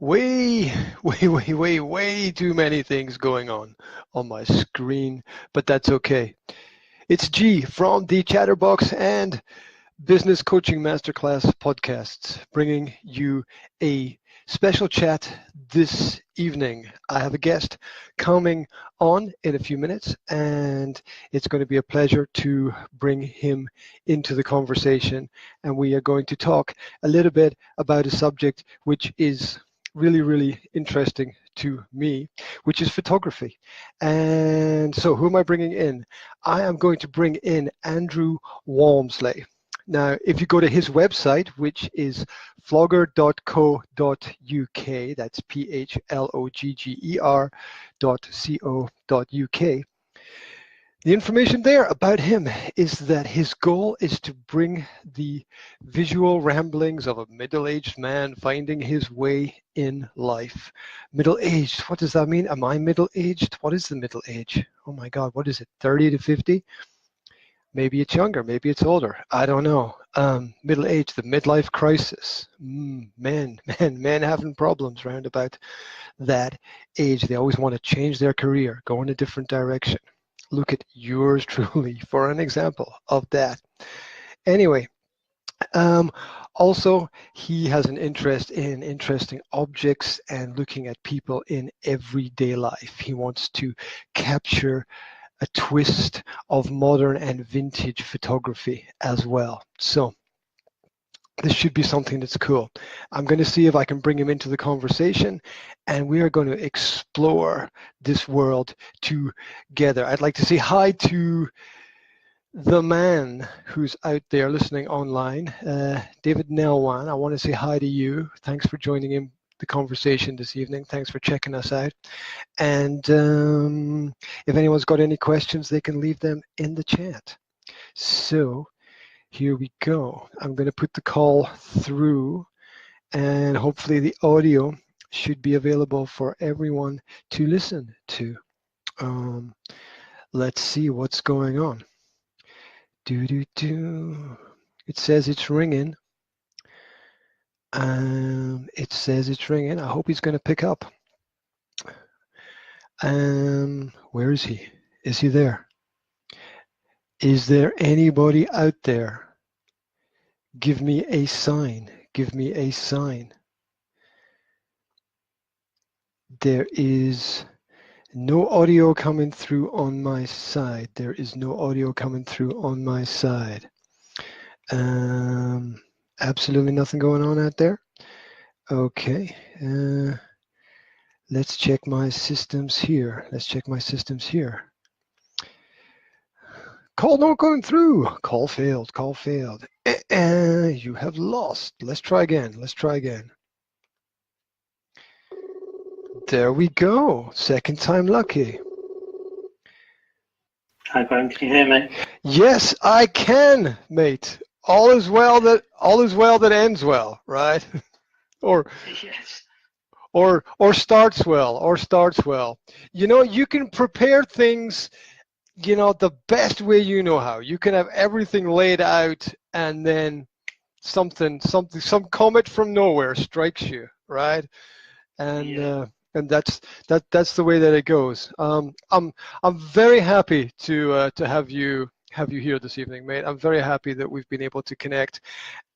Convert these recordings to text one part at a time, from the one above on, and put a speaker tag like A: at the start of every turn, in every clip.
A: Way too many things going on my screen, but that's okay. It's G from the Chatterbox and Business Coaching Masterclass podcasts, bringing you a special chat this evening. I have a guest coming on in a few minutes, and it's going to be a pleasure to bring him into the conversation. And we are going to talk a little bit about a subject which is really interesting to me, which is photography. And so who am I bringing in? I am going to bring in Andrew Walmsley. Now, if you go to his website, which is flogger.co.uk, that's PHLOGGER.co.uk, the information there about him is that his goal is to bring the visual ramblings of a middle-aged man finding his way in life. Middle-aged, what does that mean? Am I middle-aged? What is the middle age? Oh my God, what is it, 30 to 50? Maybe it's younger, maybe it's older. I don't know. Middle age, the midlife crisis. Men having problems round about that age. They always want to change their career, go in a different direction. Look at yours truly for an example of that. Anyway, also he has an interest in interesting objects and looking at people in everyday life. He wants to capture a twist of modern and vintage photography as well. So this should be something that's cool. I'm going to see if I can bring him into the conversation, and we are going to explore this world together. I'd like to say hi to the man who's out there listening online, David Nelwan. I want to say hi to you. Thanks for joining in the conversation this evening. Thanks for checking us out. And if anyone's got any questions, they can leave them in the chat. So here we go. I'm going to put the call through, and hopefully the audio should be available for everyone to listen to. Let's see what's going on. It says it's ringing. It says it's ringing. I hope he's going to pick up. Where is he? Is he there? Is there anybody out there? Give me a sign. Give me a sign. There is no audio coming through on my side. There is no audio coming through on my side. Absolutely nothing going on out there. Okay. Let's check my systems here. Let's check my systems here. Call not going through. Call failed. Call failed. You have lost. Let's try again. Let's try again. There we go. Second time lucky.
B: Hi, Graham. Can you hear me?
A: Yes, I can, mate. All is well that ends well, right? Or
B: yes.
A: Or starts well. You know, you can prepare things, you know, the best way you know how. You can have everything laid out, and then some comet from nowhere strikes you, right? And and that's the way that it goes. I'm very happy to have you here this evening, mate. I'm very happy that we've been able to connect,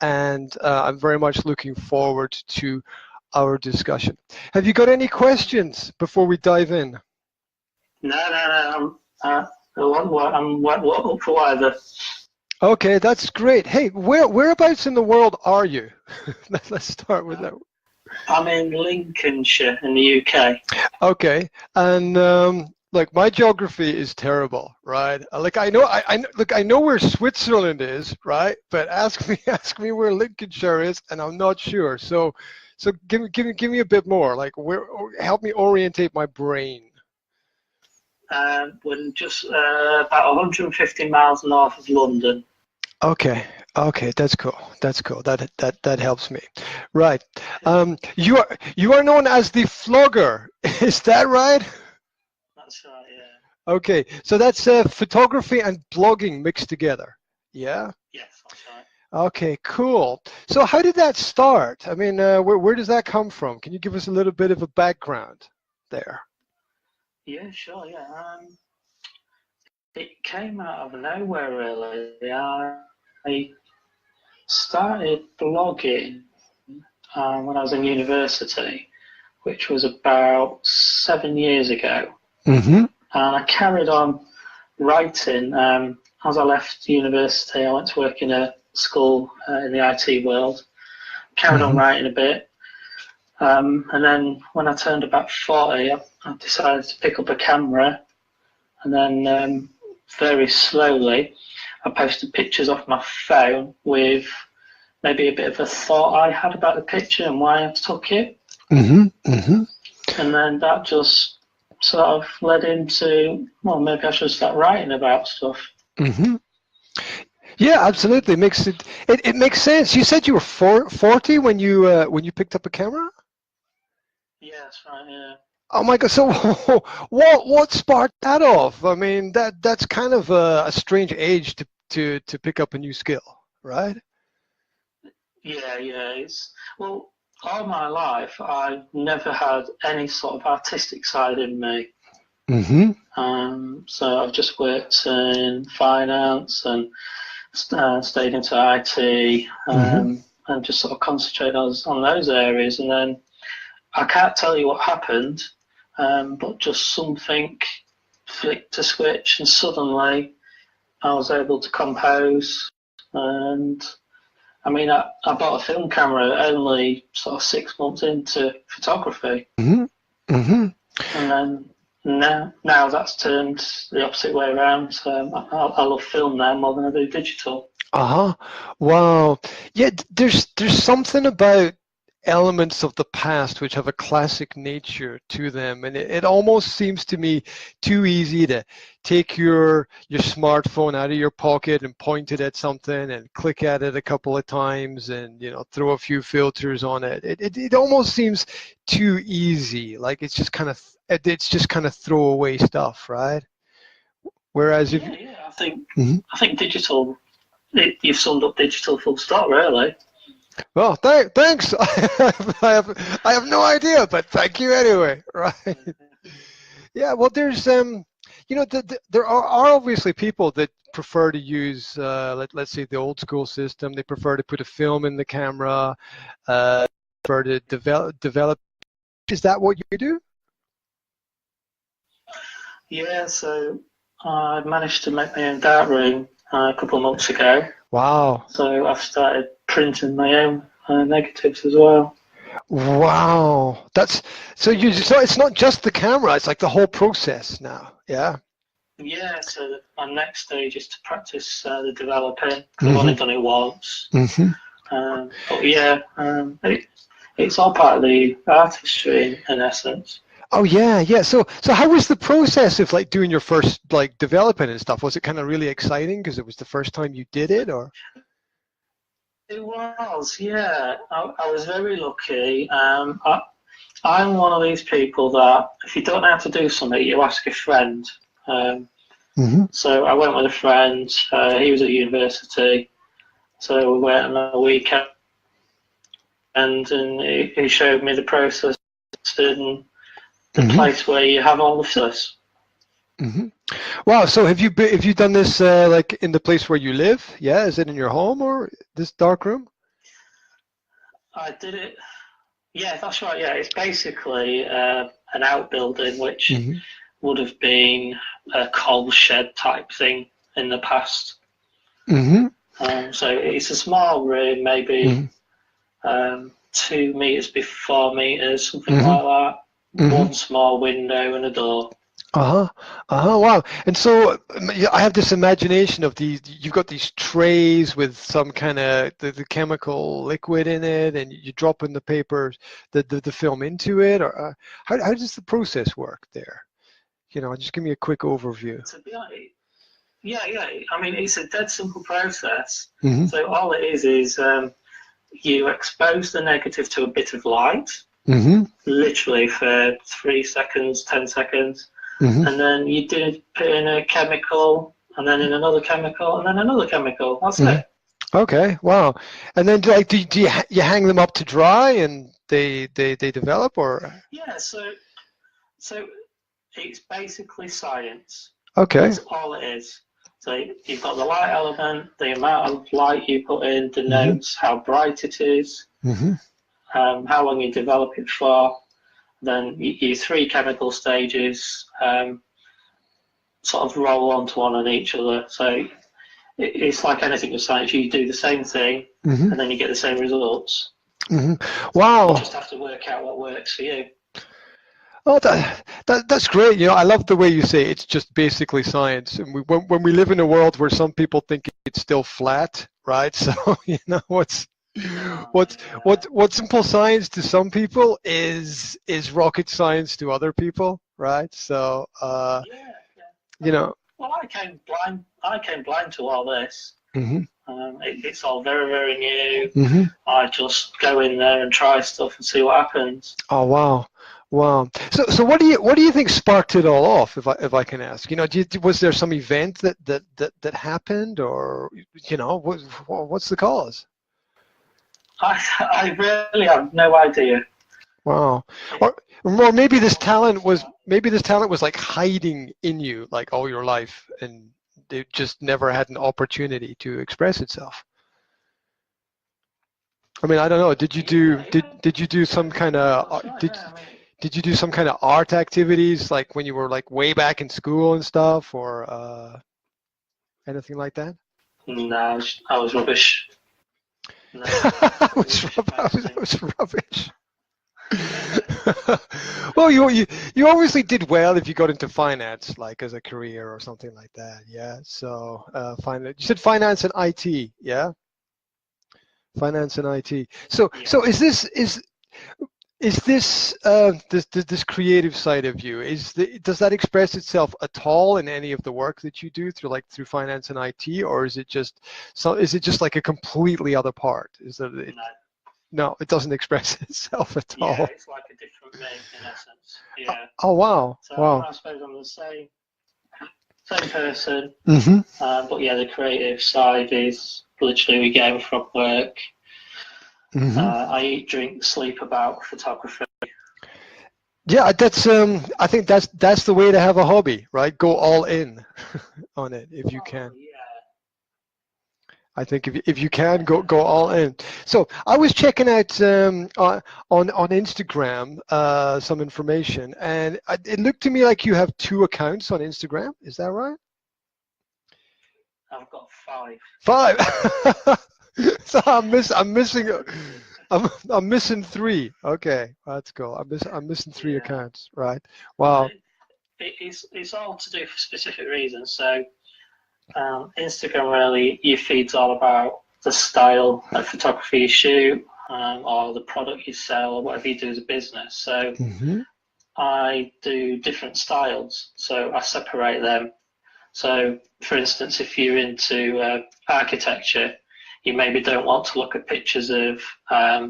A: and I'm very much looking forward to our discussion. Have you got any questions before we dive in?
B: No. I'm up for whatever.
A: Okay, that's great. Hey, whereabouts in the world are you? Let's start with that.
B: I'm in Lincolnshire in the UK.
A: Okay, and like my geography is terrible, right? Like I know where Switzerland is, right? But ask me where Lincolnshire is, and I'm not sure. So give me a bit more. Like help me orientate my brain.
B: We're just about 150 miles north of London.
A: Okay, that's cool. That helps me. Right. You are known as the Flogger. Is that right?
B: That's right. Yeah.
A: Okay, so that's photography and blogging mixed together. Yeah.
B: Yes, that's right.
A: Okay, cool. So how did that start? I mean, where does that come from? Can you give us a little bit of a background there?
B: Yeah, sure, yeah. It came out of nowhere, really. I started blogging when I was in university, which was about 7 years ago.
A: Mm-hmm.
B: And I carried on writing. As I left university, I went to work in a school in the IT world. Carried on
A: Mm-hmm.
B: writing a bit. And then when I turned about 40, I decided to pick up a camera. And then very slowly, I posted pictures off my phone with maybe a bit of a thought I had about the picture and why I took it.
A: Mm-hmm. Mm-hmm.
B: And then that just sort of led into, well, maybe I should start writing about stuff.
A: Mm-hmm. Yeah, absolutely. It makes sense. You said you were 40 when you picked up a camera?
B: Yeah, that's right, yeah.
A: Oh my God! So what sparked that off? I mean, that's kind of a strange age to pick up a new skill, right?
B: Yeah, well, all my life, I've never had any sort of artistic side in me.
A: Mm-hmm.
B: So I've just worked in finance and stayed into IT and just sort of concentrated on those areas. And then I can't tell you what happened, but just something flicked a switch and suddenly I was able to compose. And I mean, I bought a film camera only sort of 6 months into photography.
A: Mm-hmm. Mm-hmm.
B: And then now that's turned the opposite way around. So I love film now more than I do digital.
A: Uh-huh. Wow. Yeah, there's something about elements of the past which have a classic nature to them, and it almost seems to me too easy to take your smartphone out of your pocket and point it at something and click at it a couple of times and throw a few filters on it. It almost seems too easy, like it's just kind of throwaway stuff, right? Whereas if
B: I think digital. You've summed up digital full stop, really.
A: Well, thanks. I have no idea, but thank you anyway. Right? Yeah. Well, there's there are obviously people that prefer to use let's say the old school system. They prefer to put a film in the camera. Prefer to develop. Is that what you do?
B: Yeah. So I managed to make my own darkroom a couple of months ago.
A: Wow.
B: So I've started printing my own negatives as well.
A: Wow. So it's not just the camera, it's like the whole process now. Yeah.
B: Yeah, so my next stage is to practice the developing, because I've only done it once. But yeah, it's all part of the artistry in essence.
A: Oh yeah, yeah. So how was the process of like doing your first like developing and stuff? Was it kind of really exciting because it was the first time you did it, or?
B: It was, yeah. I was very lucky. I'm one of these people that if you don't know how to do something, you ask a friend. So I went with a friend. He was at university, so we went on a weekend, and he showed me the process and the place where you have all the filters.
A: Wow. So have you done this like in the place where you live? Yeah. Is it in your home or this dark room?
B: I did it. Yeah, that's right. Yeah, it's basically an outbuilding which would have been a coal shed type thing in the past. So it's a small room, maybe 2 meters by 4 meters, something like that. One small window and a door.
A: Wow. And so I have this imagination of you've got these trays with some kind of the chemical liquid in it, and you drop in the paper, the film into it, or how does the process work there? Just give me a quick overview.
B: To be honest, yeah. I mean, it's a dead simple process. So all it is you expose the negative to a bit of light, literally for 3 seconds, 10 seconds. And then you do put in a chemical, and then in another chemical, and then another chemical. That's it.
A: Okay, wow. And then do you hang them up to dry and they develop, or?
B: Yeah, so it's basically science.
A: Okay.
B: That's all it is. So you've got the light element, the amount of light you put in
A: Mm-hmm.
B: denotes how bright it is,
A: Mm-hmm.
B: how long you develop it for. Then your three chemical stages sort of roll onto one on each other. So it's like anything with science. You do the same thing,
A: Mm-hmm.
B: and then you get the same results.
A: Mm-hmm.
B: You
A: Wow.
B: just have to work out what works for you.
A: Oh, that's great. You know, I love the way you say it's just basically science. And when we live in a world where some people think it's still flat, right? So, you know, what's
B: Yeah.
A: what's simple science to some people is rocket science to other people, right? So,
B: Yeah, yeah.
A: you know.
B: Well, I came blind. I came blind to all this.
A: Mm-hmm.
B: It's all very, very new.
A: Mm-hmm.
B: I just go in there and try stuff and see what happens.
A: Oh, wow. Wow. So what do you think sparked it all off, if I can ask? You know, was there some event that happened, or you know, what's the cause?
B: I really have no idea.
A: Wow.
B: It,
A: Or
B: what comes about.
A: maybe this talent was like hiding in you like all your life, and it just never had an opportunity to express itself. I mean, I don't know. Did you do
B: Yeah, yeah.
A: did you do some kind of
B: That's right.
A: did
B: Yeah, I mean,
A: did you do some kind of art activities like when you were like way back in school and stuff, or anything like that?
B: no, I was rubbish. No,
A: I was,
B: rubbish at
A: I
B: most
A: was rubbish. Well, you obviously did well if you got into finance, like as a career or something like that. Yeah. So, finance. You said finance and IT. Yeah. Finance and IT.
B: Yeah.
A: So is this this creative side of you, does that express itself at all in any of the work that you do through finance and IT, or is it just like a completely other part?
B: No.
A: No, it doesn't express itself at
B: Yeah,
A: all.
B: it's like a different me in essence. Yeah.
A: Oh, wow.
B: So
A: Wow.
B: I suppose I'm the same person,
A: Mm-hmm.
B: but yeah, the creative side is literally we get home from work.
A: Mm-hmm.
B: I eat, drink, sleep about photography.
A: Yeah, I think that's the way to have a hobby, right? Go all in on it if you
B: Oh
A: can.
B: yeah,
A: I think if you can
B: yeah,
A: go all
B: definitely.
A: in. So I was checking out on Instagram some information, and it looked to me like you have two accounts on Instagram. Is that right?
B: I've got five.
A: Five. So I'm missing I'm missing three. Okay, that's cool. I'm missing three
B: Yeah.
A: accounts. Right.
B: Well,
A: Wow.
B: it's all to do for specific reasons. So Instagram really, your feed's all about the style of photography you shoot, or the product you sell, or whatever you do as a business. So
A: Mm-hmm.
B: I do different styles, so I separate them. So, for instance, if you're into architecture, you maybe don't want to look at pictures of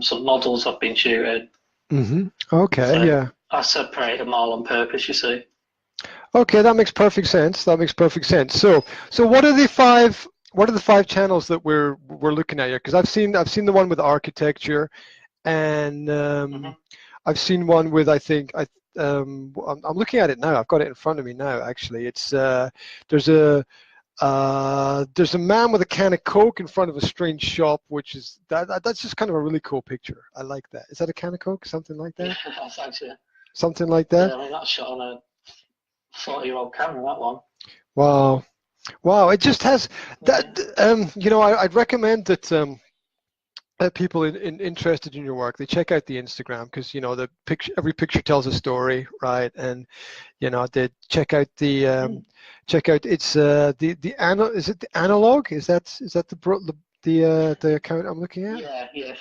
B: some models I've been shooting.
A: Mm-hmm. Okay.
B: So
A: Yeah.
B: I separate them all on purpose, you see.
A: Okay, that makes perfect sense. That makes perfect sense. So what are the five? What are the five channels that we're looking at here? Because I've seen the one with architecture, and
B: Hmm.
A: I've seen one with I'm looking at it now. I've got it in front of me now. Actually, it's there's a there's a man with a can of Coke in front of a strange shop, which is that's just kind of a really cool picture. I like that. Is that a can of Coke? Something like
B: Yeah,
A: that?
B: that's actually,
A: Something like
B: yeah,
A: that?
B: I mean, that's shot on a 40-year-old camera, that one.
A: Wow. Wow, it just has that.
B: Yeah.
A: You know, I'd recommend that people interested in your work, they check out the Instagram, because you know the picture, every picture tells a story, right? And you know they check out it's is it the analog? Is that the account I'm looking at?
B: Yeah, yeah,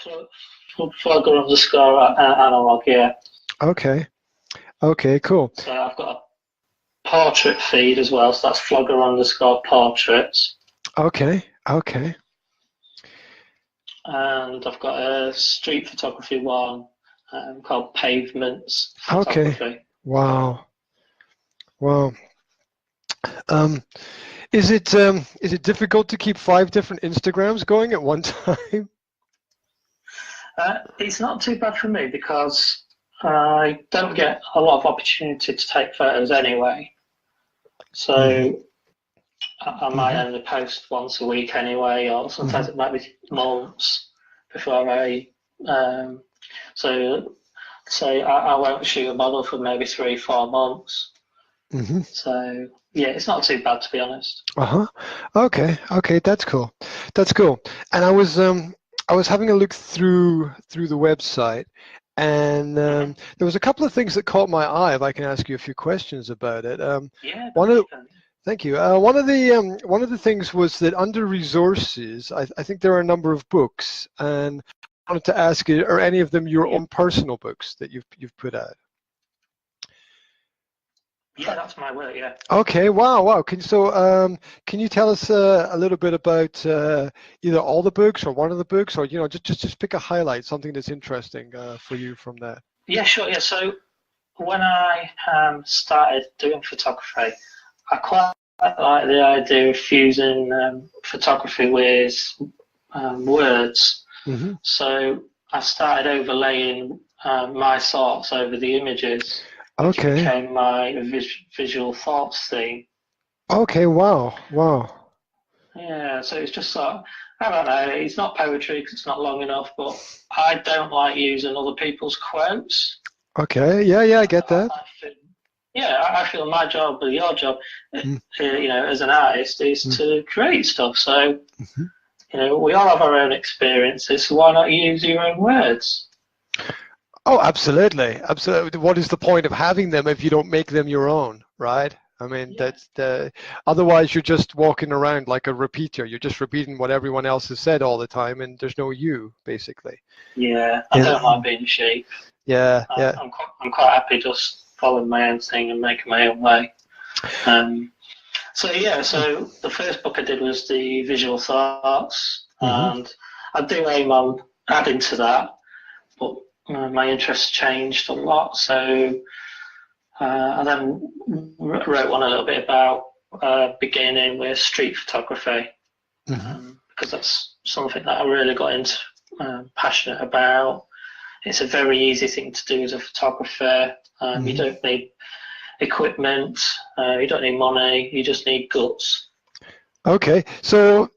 B: flogger underscore analog, yeah.
A: Okay, okay, cool.
B: So I've got a portrait feed as well, so that's flogger underscore portraits.
A: Okay, okay,
B: And I've got a street photography one called Pavements
A: okay.
B: Photography.
A: Wow, wow. Um, Is it difficult to keep 5 different Instagrams going at one time?
B: It's not too bad for me because I don't get a lot of opportunity to take photos anyway. So I might only post once a week anyway, or sometimes it might be months before so I won't shoot a model for maybe 3-4 months. So yeah, it's not too bad, to be honest.
A: Okay, that's cool. And I was having a look through the website, and there was a couple of things that caught my eye. If I can ask you a few questions about it.
B: Yeah,
A: Thank you. One of the things was that under resources, I think there are a number of books, and I wanted to ask you, are any of them your own personal books that you've put out?
B: Yeah, that's my work. Yeah.
A: Okay. Wow. Can you tell us a little bit about either all the books or one of the books, or just pick a highlight, something that's interesting for you from that?
B: Yeah, sure. Yeah. So when I started doing photography, I quite like the idea of fusing photography with words. So I started overlaying my thoughts over the images, which became my visual thoughts theme.
A: Okay, wow.
B: Yeah, so it's just sort of, I don't know, it's not poetry because it's not long enough, but I don't like using other people's quotes.
A: Okay, yeah, I get that.
B: I feel my job or your job, as an artist, is to create stuff. So, we all have our own experiences, so why not use your own words?
A: Oh, absolutely. What is the point of having them if you don't make them your own, right? I mean, otherwise you're just walking around like a repeater. You're just repeating what everyone else has said all the time, and there's no you, basically.
B: Yeah, I don't like being sheep.
A: Yeah.
B: I'm quite happy just following my own thing and making my own way. So the first book I did was the visual thoughts, and I do aim on adding to that, but my interests changed a lot. So I then wrote one a little bit about beginning with street photography, because that's something that I really got into, passionate about. It's a very easy thing to do as a photographer. You don't need equipment, you don't need money, you just need guts.
A: Okay, so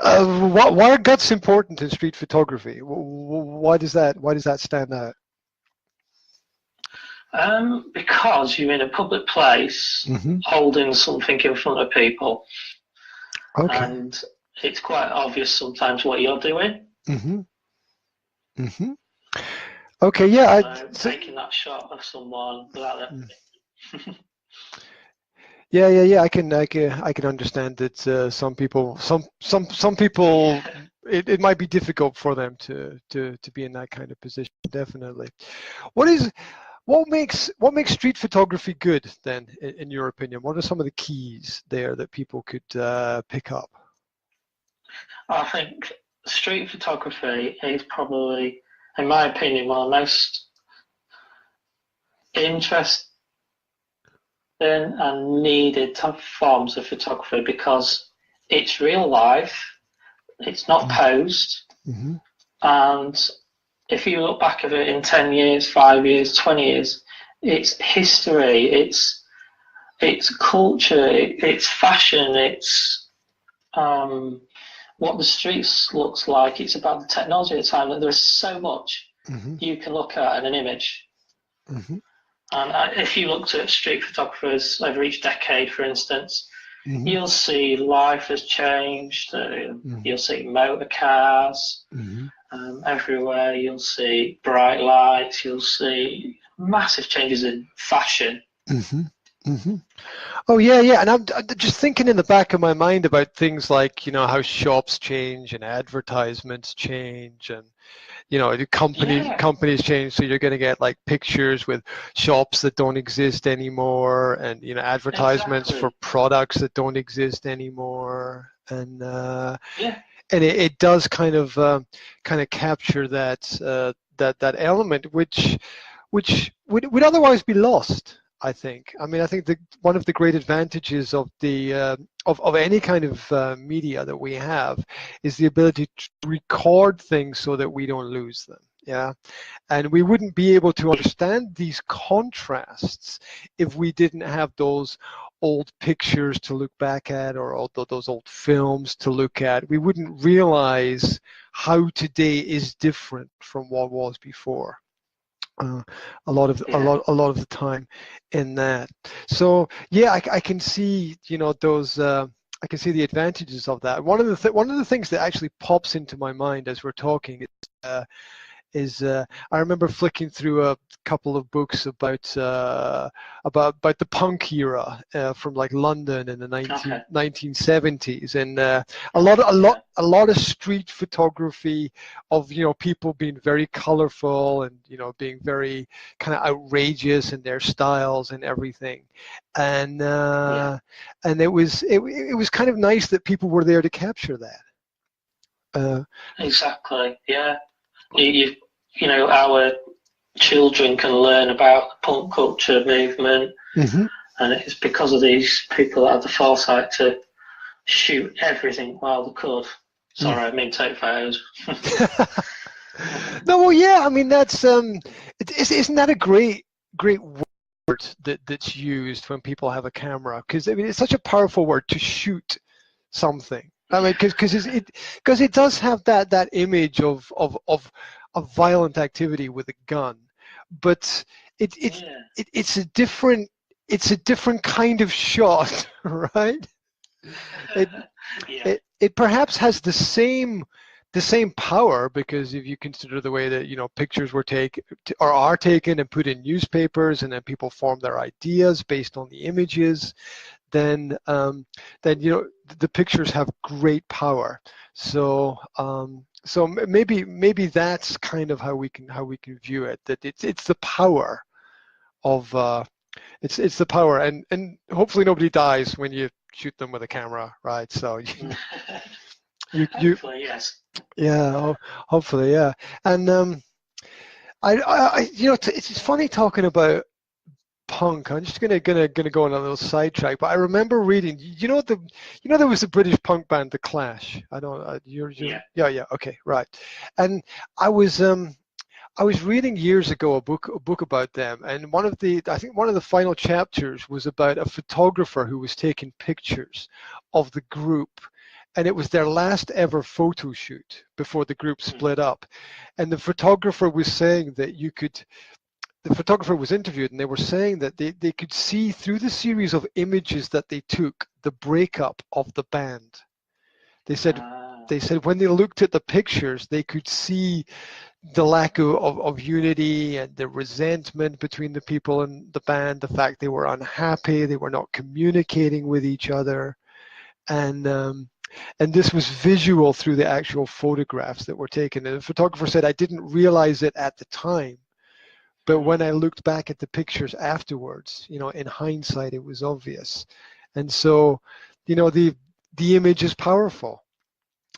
A: why are guts important in street photography? Why does that stand out?
B: Because you're in a public place holding something in front of people, and it's quite obvious sometimes what you're doing.
A: Okay, yeah.
B: Taking that shot of someone without them.
A: Yeah. I can understand that some people, it might be difficult for them to be in that kind of position. Definitely. What makes street photography good then, in your opinion? What are some of the keys there that people could pick up?
B: I think street photography is probably, in my opinion, one of the most interesting and needed forms of photography because it's real life, it's not posed, and if you look back at it in 10 years, 5 years, 20 years, it's history, it's culture, it's fashion, it's what the streets looks like, it's about the technology at the time, that there's so much you can look at in an image. And if you looked at street photographers over each decade, for instance, you'll see life has changed, you'll see motor cars, everywhere, you'll see bright lights, you'll see massive changes in fashion.
A: Oh yeah, and I'm just thinking in the back of my mind about things like how shops change and advertisements change, and the companies change, so you're going to get like pictures with shops that don't exist anymore, and advertisements for products that don't exist anymore, and and it does kind of capture that element which would otherwise be lost. I think. I mean, I think one of the great advantages of the of any kind of media that we have is the ability to record things so that we don't lose them. Yeah, and we wouldn't be able to understand these contrasts if we didn't have those old pictures to look back at, or those old films to look at. We wouldn't realize how today is different from what was before. A lot of the time in that. So yeah, I can see, you know, those. I can see the advantages of that. One of the things that actually pops into my mind as we're talking is I remember flicking through a couple of books about the punk era from like London in the 1970s, and a lot of street photography of, you know, people being very colorful and, you know, being very kind of outrageous in their styles and everything, and it was kind of nice that people were there to capture that.
B: Exactly. Yeah. You know, our children can learn about the punk culture movement, and it's because of these people that had the foresight to shoot everything while they could. Sorry, I mean take photos.
A: No, well, yeah, I mean that's isn't that a great word that's used when people have a camera? Because I mean it's such a powerful word, to shoot something. I mean, because it does have that image of violent activity with a gun, but it's a different kind of shot, right? It perhaps has the same power, because if you consider the way that, you know, pictures were taken or are taken and put in newspapers, and then people form their ideas based on the images, then you know, the pictures have great power. So so maybe that's kind of how we can view it, that it's the power of it's the power, and hopefully nobody dies when you shoot them with a camera, right? So
B: hopefully, yes.
A: Yeah, hopefully, yeah. And I you know, it's funny talking about punk. I'm just gonna go on a little sidetrack, but I remember reading. You know there was a British punk band, The Clash. I don't. Yeah. Okay, right. And I was reading years ago a book about them, and I think one of the final chapters was about a photographer who was taking pictures of the group, and it was their last ever photo shoot before the group split up, and the photographer was saying that the photographer was interviewed, and they were saying that they could see through the series of images that they took the breakup of the band. They said when they looked at the pictures, they could see the lack of unity and the resentment between the people in the band, the fact they were unhappy, they were not communicating with each other, and this was visual through the actual photographs that were taken. And the photographer said, I didn't realize it at the time, but when I looked back at the pictures afterwards, you know, in hindsight, it was obvious. And so, you know, the image is powerful.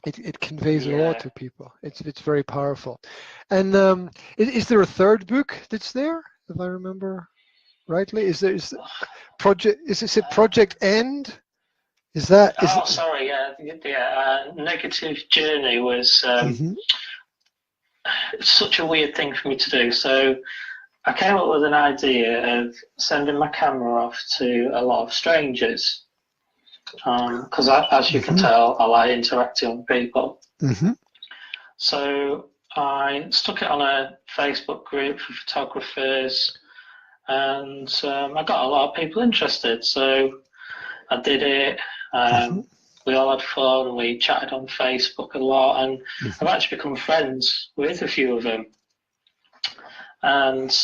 A: It conveys a lot to people. It's very powerful. And is there a third book that's there, if I remember rightly? Is it Project End?
B: Sorry, Negative Journey was such a weird thing for me to do. So I came up with an idea of sending my camera off to a lot of strangers, because as you can tell, I like interacting with people. So I stuck it on a Facebook group for photographers, and I got a lot of people interested. So I did it. We all had fun. We chatted on Facebook a lot, and I've actually become friends with a few of them. And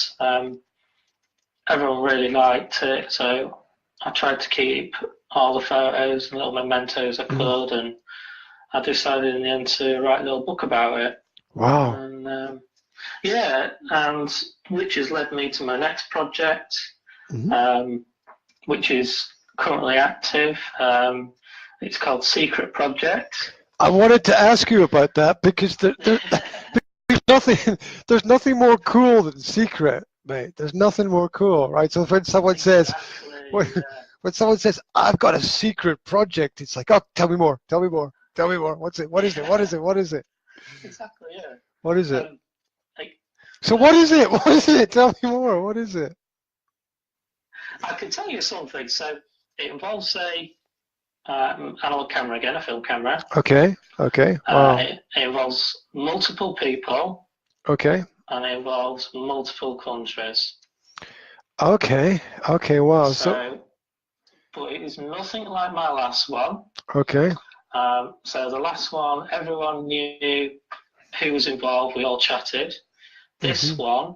B: everyone really liked it, so I tried to keep all the photos and little mementos I could, and I decided in the end to write a little book about it.
A: Wow.
B: And and which has led me to my next project, which is currently active. It's called Secret Project.
A: I wanted to ask you about that, because there's nothing more cool than secret. mate. There's nothing more cool, right? So when someone says, when,
B: yeah.
A: when someone says, I've got a secret project, it's like, oh, tell me more, tell me more, tell me more. What's it? What is it? What is it? What is it?
B: Exactly, yeah.
A: What is it?
B: Like,
A: So what is it? What is it? Tell me more. What is it?
B: I can tell you something. So it involves analog camera again, a film camera.
A: Okay. Okay. Wow.
B: It involves multiple people.
A: Okay.
B: And it involves multiple countries.
A: Okay. Okay. Wow.
B: But it is nothing like my last one.
A: Okay.
B: So the last one, everyone knew who was involved. We all chatted. This one,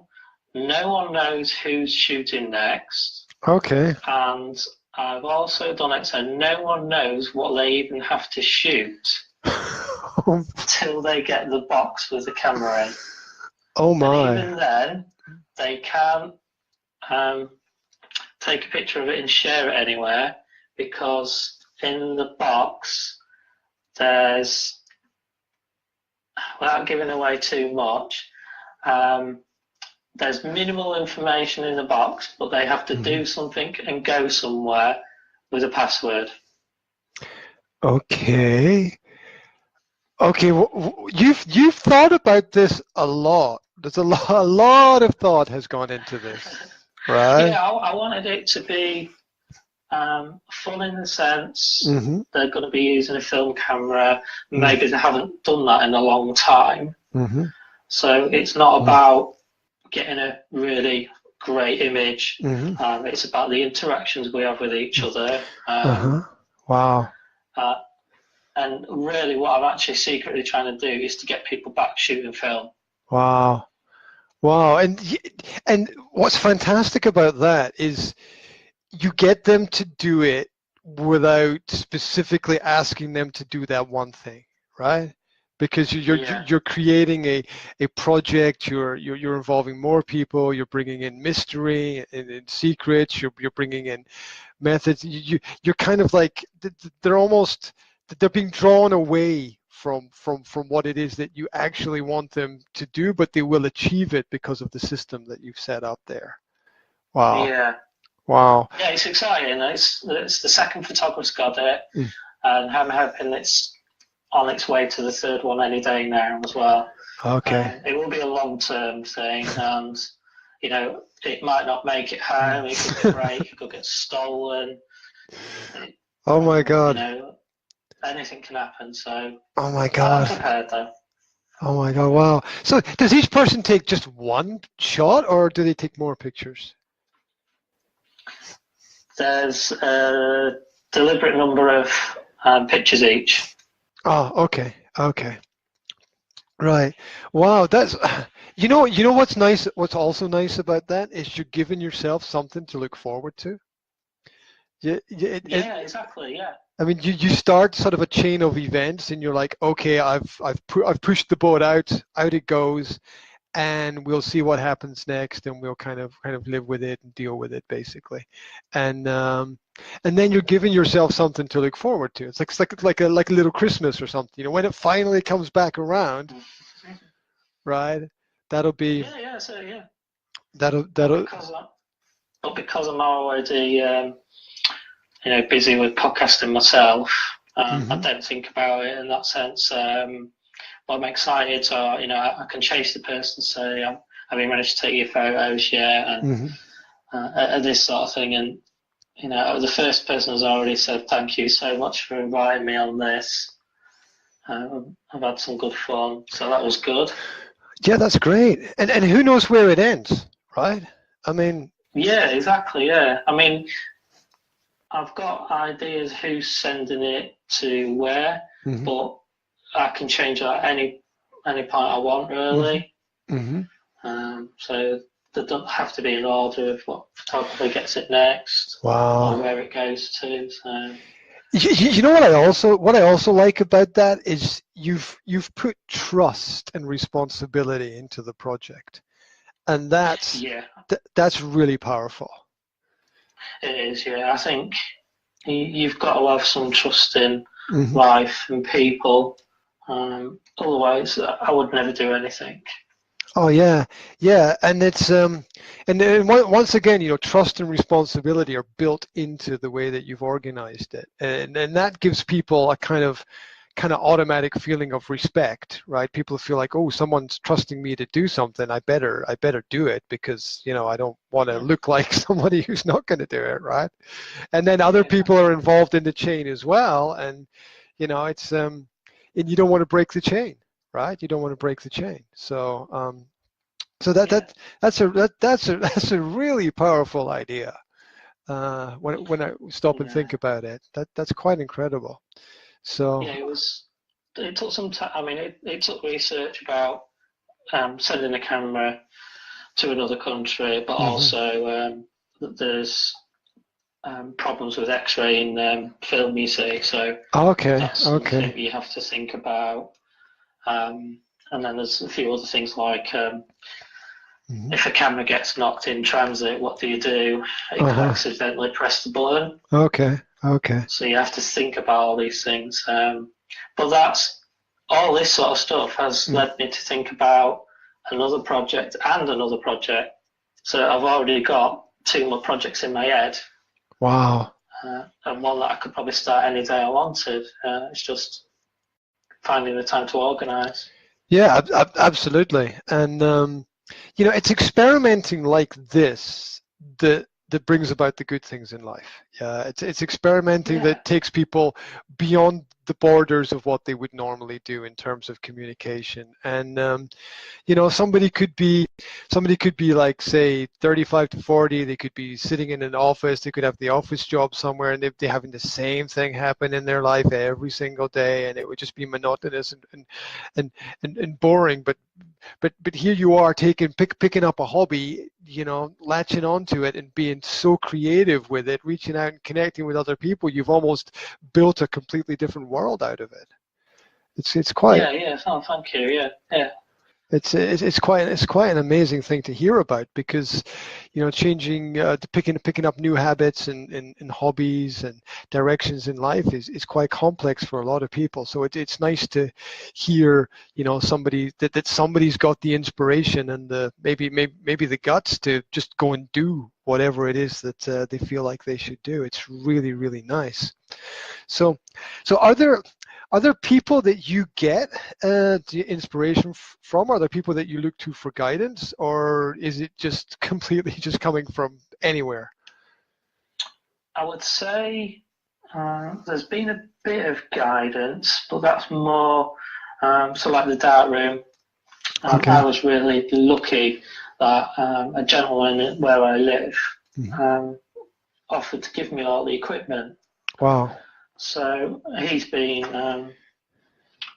B: no one knows who's shooting next.
A: Okay.
B: And I've also done it so no one knows what they even have to shoot till they get the box with the camera in.
A: Oh my.
B: And even then, they can't take a picture of it and share it anywhere, because in the box there's, without giving away too much, there's minimal information in the box, but they have to do something and go somewhere with a password.
A: Okay. Okay. You've thought about this a lot. There's a lot of thought has gone into this, right?
B: Yeah, I wanted it to be fun in the sense they're going to be using a film camera. Maybe they haven't done that in a long time. So it's not about getting a really great image. It's about the interactions we have with each other.
A: Wow.
B: And really what I'm actually secretly trying to do is to get people back shooting film.
A: Wow. Wow. And what's fantastic about that is you get them to do it without specifically asking them to do that one thing, right? Because you're creating a project, you're involving more people, you're bringing in mystery and secrets, you're bringing in methods. You're kind of like they're being drawn away from what it is that you actually want them to do, but they will achieve it because of the system that you've set up there. Wow.
B: Yeah.
A: Wow.
B: Yeah, it's exciting. It's the second photographer's got it, and I'm hoping it's on its way to the third one any day now as well.
A: Okay.
B: It will be a long-term thing, and it might not make it home. It could break. It could get stolen.
A: Oh my God.
B: Anything can happen. So.
A: Oh my God.
B: I'm prepared though.
A: Oh my God. Wow. So does each person take just one shot, or do they take more pictures?
B: There's a deliberate number of pictures each.
A: Oh, okay. Okay. Right. Wow. That's, you know what's nice, what's also nice about that is you're giving yourself something to look forward to. Yeah,
B: exactly. Yeah.
A: I mean, you start sort of a chain of events, and you're like, okay, I've pushed the boat out it goes, and we'll see what happens next, and we'll kind of live with it and deal with it basically, and then you're giving yourself something to look forward to. It's like a little Christmas or something. When it finally comes back around, right? That'll be that'll.
B: But because I'm already busy with podcasting myself, I don't think about it in that sense. But I'm excited, so I can chase the person and say, "Have you managed to take your photos yet?" And this sort of thing. And the first person has already said, "Thank you so much for inviting me on this. I've had some good fun." So that was good.
A: Yeah, that's great. And who knows where it ends, right? I mean.
B: Yeah, exactly. Yeah, I mean, I've got ideas who's sending it to where, but I can change that any point I want, really. So there don't have to be an order of what photographer gets it next, or where it goes to. So.
A: You know what I also like about that is you've put trust and responsibility into the project, and that's really powerful.
B: It is, yeah. I think you've got to have some trust in life and people. Otherwise, I would never do anything.
A: Oh yeah, yeah, and it's once again, trust and responsibility are built into the way that you've organized it, and that gives people a kind of automatic feeling of respect, right? People feel like, oh, someone's trusting me to do something. I better do it because I don't want to
B: Yeah,
A: look like somebody who's not going to do it, right? And then
B: yeah,
A: other people are
B: exactly.
A: involved in the chain as well, and it's and you don't want to break the chain, right? You don't want to break the chain. So that
B: Yeah,
A: that that's a that's a really powerful idea. When I stop and
B: yeah,
A: think about it, that's quite incredible. So.
B: yeah. It took some time. I mean, it took research about sending a camera to another country, but
A: Hmm.
B: also there's problems with X-ray in film, you see. So
A: Okay,
B: that's
A: okay.
B: something you have to think about. And then there's a few other things like
A: Hmm.
B: if a camera gets knocked in transit, what do you do? It could
A: Uh-huh.
B: accidentally press the button.
A: Okay, okay.
B: So you have to think about all these things. But that's all this sort of stuff has
A: Mm.
B: led me to think about another project and another project. So I've already got two more projects in my head,
A: Wow.
B: and one that I could probably start any day I wanted. It's just finding the time to organise.
A: Yeah, absolutely. And it's experimenting like this that brings about the good things in life. Yeah, it's experimenting
B: Yeah,
A: that takes people beyond the borders of what they would normally do in terms of communication. And somebody could be like, say, 35 to 40. They could be sitting in an office. They could have the office job somewhere, and they're having the same thing happen in their life every single day, and it would just be monotonous and and boring. But here you are picking up a hobby, latching onto it and being so creative with it, reaching out and connecting with other people. You've almost built a completely different world out of it. It's quite
B: yeah, yeah. Oh, thank you. Yeah, yeah,
A: it's quite an amazing thing to hear about, because changing picking up new habits and hobbies and directions in life is quite complex for a lot of people. So it's nice to hear somebody that somebody's got the inspiration and the maybe the guts to just go and do whatever it is that they feel like they should do. It's really, really nice. So so are there people that you get the inspiration from? Are there people that you look to for guidance, or is it just completely just coming from anywhere?
B: I would say there's been a bit of guidance, but that's more so like the dark room. I
A: Okay.
B: was really lucky that a gentleman where I live
A: Mhm.
B: um, offered to give me all the equipment.
A: Wow.
B: So he's been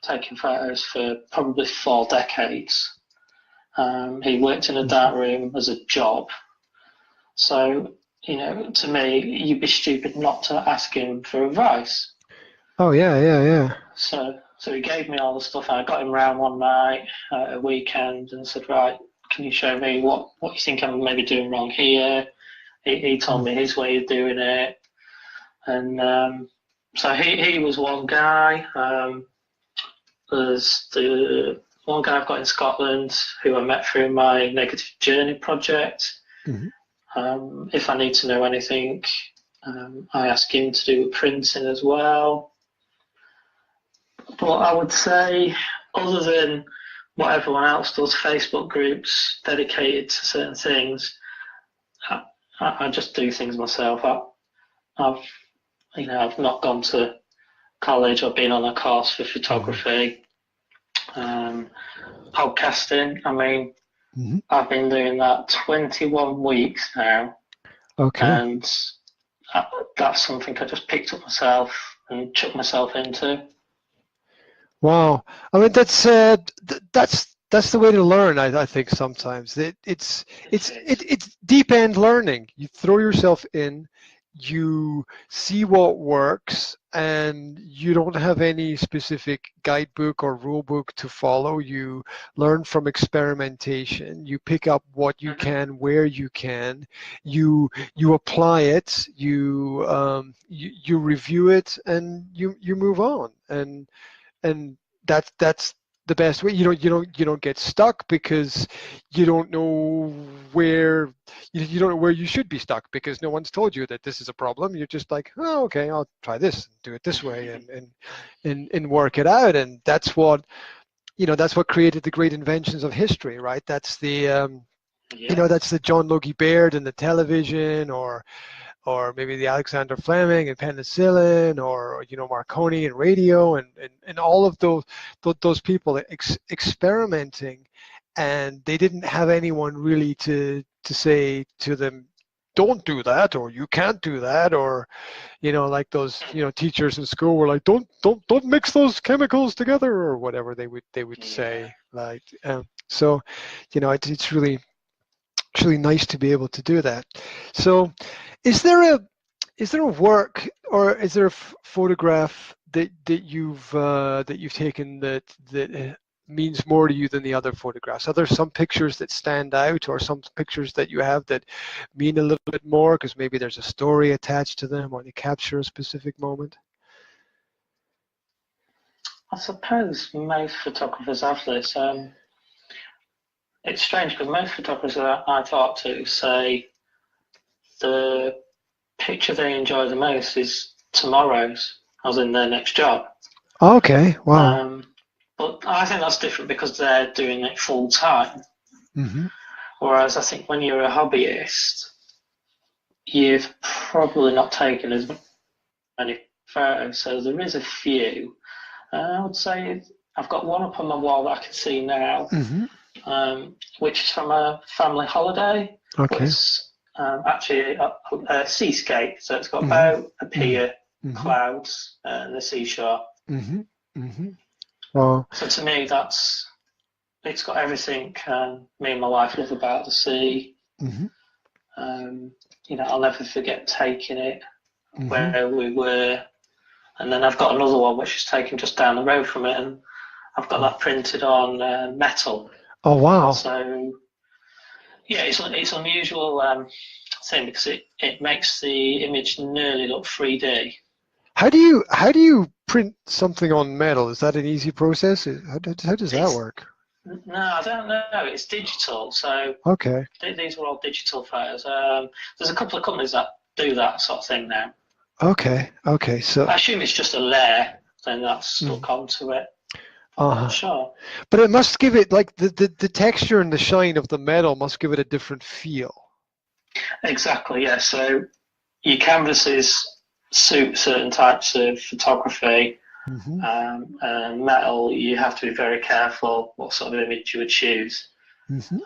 B: taking photos for probably 4 decades. He worked in a
A: Mhm.
B: dark room as a job. So, to me, you'd be stupid not to ask him for advice.
A: Oh yeah, yeah, yeah.
B: So he gave me all the stuff. I got him round one night, a weekend, and said, "Right, can you show me what you think I'm maybe doing wrong here?" He told
A: Mm.
B: me his way of doing it, and so he was one guy. There's the one guy I've got in Scotland who I met through my negative journey project.
A: Mhm.
B: If I need to know anything, I ask him to do printing as well. But I would say, other than what everyone else does, Facebook groups dedicated to certain things, I, I just do things myself. I've I've not gone to college or been on a course for
A: Mhm.
B: photography. Um, Podcasting, I mean,
A: Mhm.
B: I've been doing that 21 weeks now,
A: Okay.
B: and uh, that's something I just picked up myself and chucked myself into.
A: Wow. I mean, that's the way to learn. I think sometimes
B: It is.
A: it's deep end learning. You throw yourself in, you see what works, and you don't have any specific guidebook or rule book to follow. You learn from experimentation. You pick up what you
B: Mm-hmm.
A: can, where you can. You apply it. You review it, and you move on. And that's the best way. You don't get stuck because you don't know where you don't know where you should be stuck because no one's told you that this is a problem. You're just like, oh, okay, I'll try this and do it this way and work it out. And that's what created the great inventions of history, right? That's the that's the John Logie Baird and the television, or maybe the Alexander Fleming and penicillin, or Marconi and radio, and all of those people experimenting, and they didn't have anyone really to say to them, don't do that, or you can't do that, or like those teachers in school were like, don't mix those chemicals together, or whatever they would say, like so it's really nice to be able to do that. So is there a work, or is there a photograph that you've taken that means more to you than the other photographs? Are there some pictures that stand out, or some pictures that you have that mean a little bit more because maybe there's a story attached to them, or they capture a specific moment?
B: I suppose most photographers have this. It's strange because most photographers that I talk to say the picture they enjoy the most is tomorrow's, as in their next job.
A: Okay, wow.
B: But I think that's different because they're doing it full time.
A: Mm-hmm.
B: Whereas I think when you're a hobbyist, you've probably not taken as many photos. So there is a few. I would say I've got one up on my wall that I can see now. Mm-hmm. Which is from a family holiday.
A: Okay.
B: It's actually a seascape, so it's got about a pier, clouds, and the seashore. Mm-hmm.
A: Mm-hmm. Wow.
B: So to me, it's got everything me and my wife love about the sea. Mm-hmm. I'll never forget taking it where we were, and then I've got another one which is taken just down the road from it, and I've got that printed on metal.
A: Oh wow!
B: So yeah, it's unusual thing because it makes the image nearly look 3D.
A: How do you print something on metal? Is that an easy process? How does that work?
B: No, I don't know. It's digital. So
A: okay,
B: these are all digital photos. There's a couple of companies that do that sort of thing now.
A: Okay. So
B: I assume it's just a layer, then that's stuck onto it. Sure.
A: But it must give it, like, the texture and the shine of the metal must give it a different feel.
B: Exactly, yeah. So your canvases suit certain types of photography. Mm-hmm. Metal, you have to be very careful what sort of image you would choose. Mm-hmm.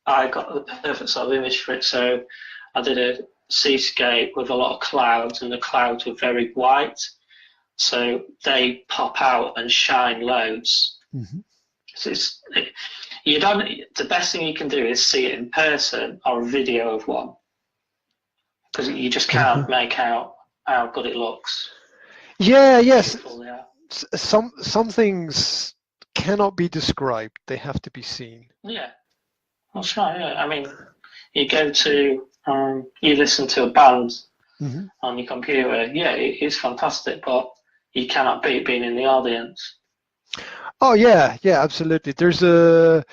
B: I got the perfect sort of image for it. So I did a seascape with a lot of clouds, and the clouds were very white. So they pop out and shine loads. Mm-hmm. So the best thing you can do is see it in person or a video of one, because you just can't make out how good it looks.
A: Yeah, yes. Some things cannot be described; they have to be seen.
B: Yeah, that's right. Yeah, I mean, you go to you listen to a band on your computer. Yeah, it's fantastic, but you cannot beat being in the audience.
A: Oh yeah, absolutely. There's a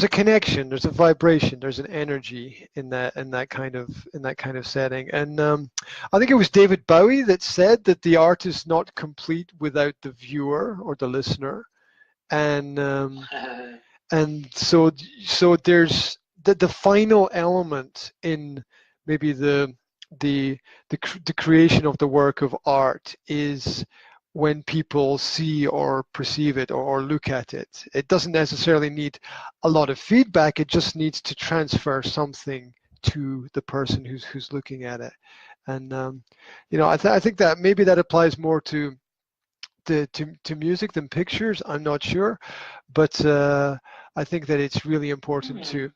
A: connection, there's a vibration, there's an energy in that kind of setting. And I think it was David Bowie that said that the art is not complete without the viewer or the listener. And so there's the final element in maybe the creation of the work of art is when people see or perceive it or look at it. It doesn't necessarily need a lot of feedback. It just needs to transfer something to the person who's looking at it. And I think that maybe that applies more to music than pictures. I'm not sure, but I think that it's really important to.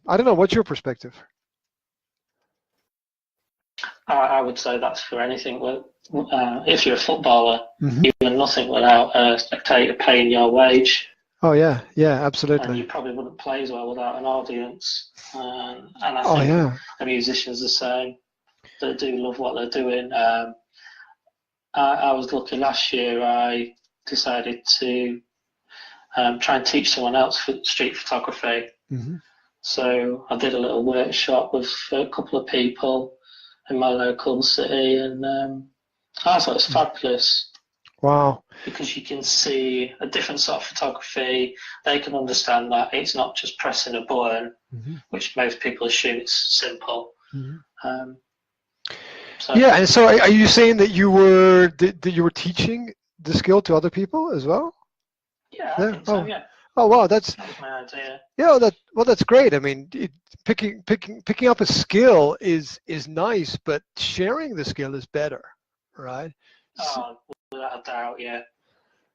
A: I don't know. What's your perspective?
B: I would say that's for anything. If you're a footballer, you win nothing without a spectator paying your wage.
A: Oh yeah, absolutely.
B: And you probably wouldn't play as well without an audience. And I think the musicians the same. They do love what they're doing. I was lucky last year. I decided to try and teach someone else for street photography.
A: Mm-hmm.
B: So I did a little workshop with a couple of people in my local city, and I thought it was fabulous.
A: Wow.
B: Because you can see a different sort of photography. They can understand that it's not just pressing a button,
A: Mm-hmm.
B: which most people assume it's simple.
A: Mm-hmm.
B: So,
A: yeah, and so are you saying that you were teaching the skill to other people as well?
B: Yeah, I think so. Yeah.
A: Oh wow,
B: that was my idea.
A: Yeah, that's great. I mean, picking up a skill is nice, but sharing the skill is better, right?
B: Oh, without a doubt, yeah.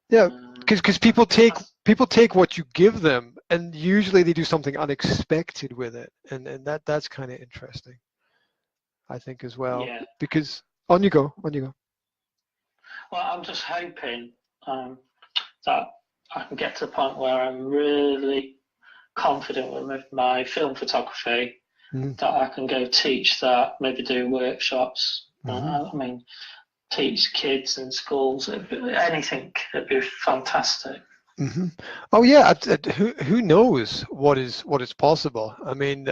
A: Yeah, because people take what you give them, and usually they do something unexpected with it, and that's kind of interesting, I think, as well.
B: Yeah.
A: Because on you go.
B: Well, I'm just hoping that I can get to the point where I'm really confident with my film photography, that I can go teach that, maybe do workshops. I mean, teach kids in schools, anything, it'd be fantastic.
A: Mm-hmm. Oh yeah, who knows what is possible? I mean,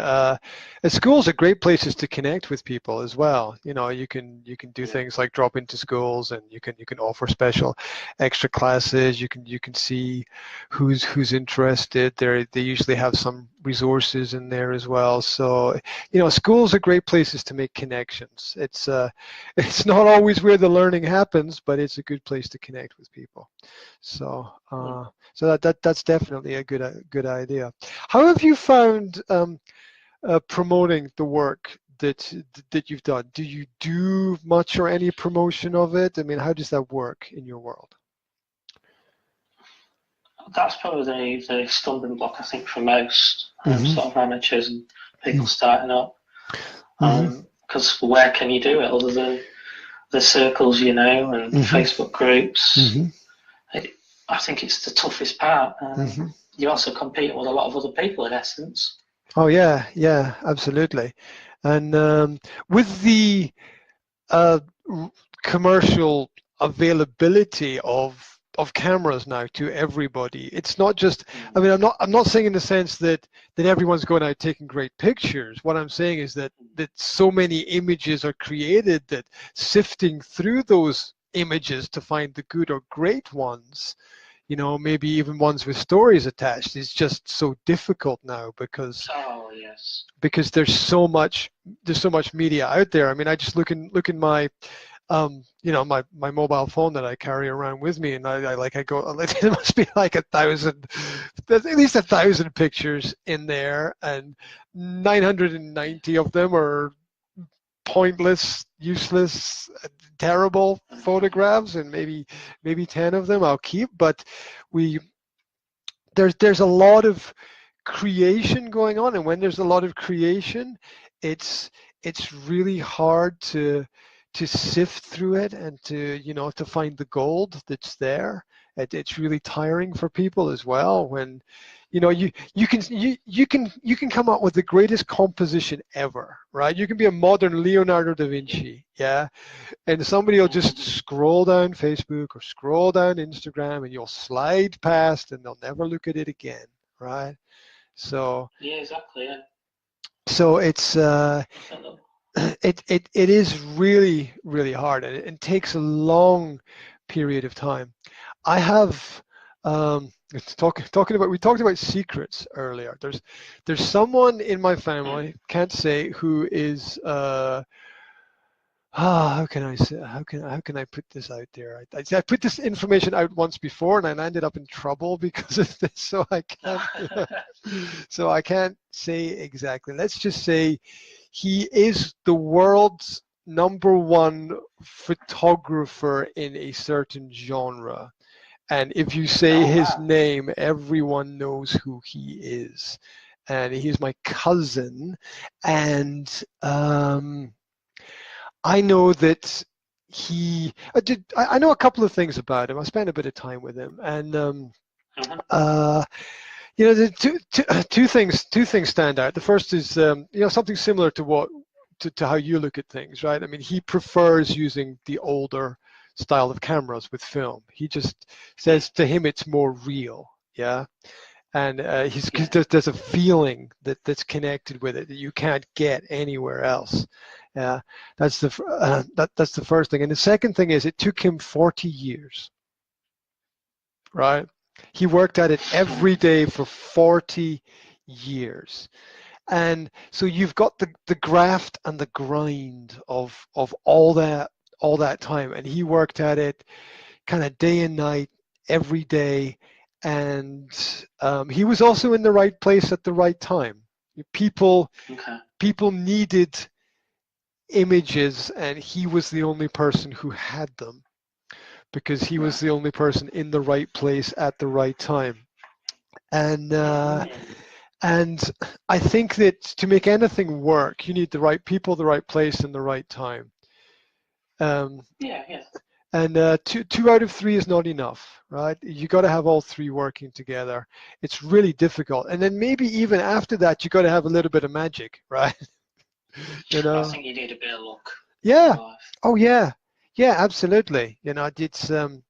A: schools are great places to connect with people as well. You know, you can do things like drop into schools, and you can offer special extra classes. You can see who's interested. They usually have some resources in there as well. So, you know, schools are great places to make connections. It's not always where the learning happens, but it's a good place to connect with people. So. So that's definitely a good idea. How have you found promoting the work that you've done? Do you do much or any promotion of it? I mean, how does that work in your world?
B: That's probably the stumbling block, I think, for most sort of amateurs and people starting up. Because where can you do it other than the circles, you know, and Facebook groups? I think it's the toughest part. You're also competing with a lot of other people, in essence.
A: Oh yeah, absolutely. And with the commercial availability of cameras now to everybody, it's not just. I mean, I'm not saying in the sense that everyone's going out taking great pictures. What I'm saying is that so many images are created that sifting through those images to find the good or great ones, you know, maybe even ones with stories attached, is just so difficult now because because there's so much media out there. I mean, I just look in my you know, my mobile phone that I carry around with me, and I go, there must be like 1,000, there's at least 1,000 pictures in there, and 990 of them are pointless, useless, terrible photographs, and maybe 10 of them I'll keep. But there's a lot of creation going on, and when there's a lot of creation, it's really hard to sift through it and to, you know, to find the gold that's there. It's really tiring for people as well when, you know, you can come up with the greatest composition ever, right? You can be a modern Leonardo da Vinci, yeah, and somebody will just scroll down Facebook or scroll down Instagram, and you'll slide past and they'll never look at it again, right? So
B: yeah, exactly, yeah.
A: So it's it is really, really hard, and it takes a long period of time. I have talking about, we talked about secrets earlier. There's someone in my family, can't say who is how can I say, how can I put this out there? I put this information out once before, and I ended up in trouble because of this, so I can't say exactly. Let's just say he is the world's #1 photographer in a certain genre. And if you say his name, everyone knows who he is. And he's my cousin. And I know that I know a couple of things about him. I spent a bit of time with him. And you know, the two things stand out. The first is you know, something similar to how you look at things, right? I mean, he prefers using the older style of cameras with film. He just says to him it's more real, Yeah. And there's a feeling that's connected with it that you can't get anywhere else. Yeah, that's that's the first thing. And the second thing is it took him 40 years, right? He worked at it every day for 40 years. And so you've got the graft and the grind of all that time. And he worked at it kind of day and night, every day. And he was also in the right place at the right time. People needed images, and he was the only person who had them, because he was the only person in the right place at the right time. And I think that to make anything work, you need the right people, the right place, and the right time. And 2 out of 3 is not enough, right? You got to have all 3 working together. It's really difficult. And then maybe even after that, you got to have a little bit of magic, right? You know.
B: I think you need a bit of luck.
A: Yeah. Oh yeah. Yeah, absolutely. You know, it's the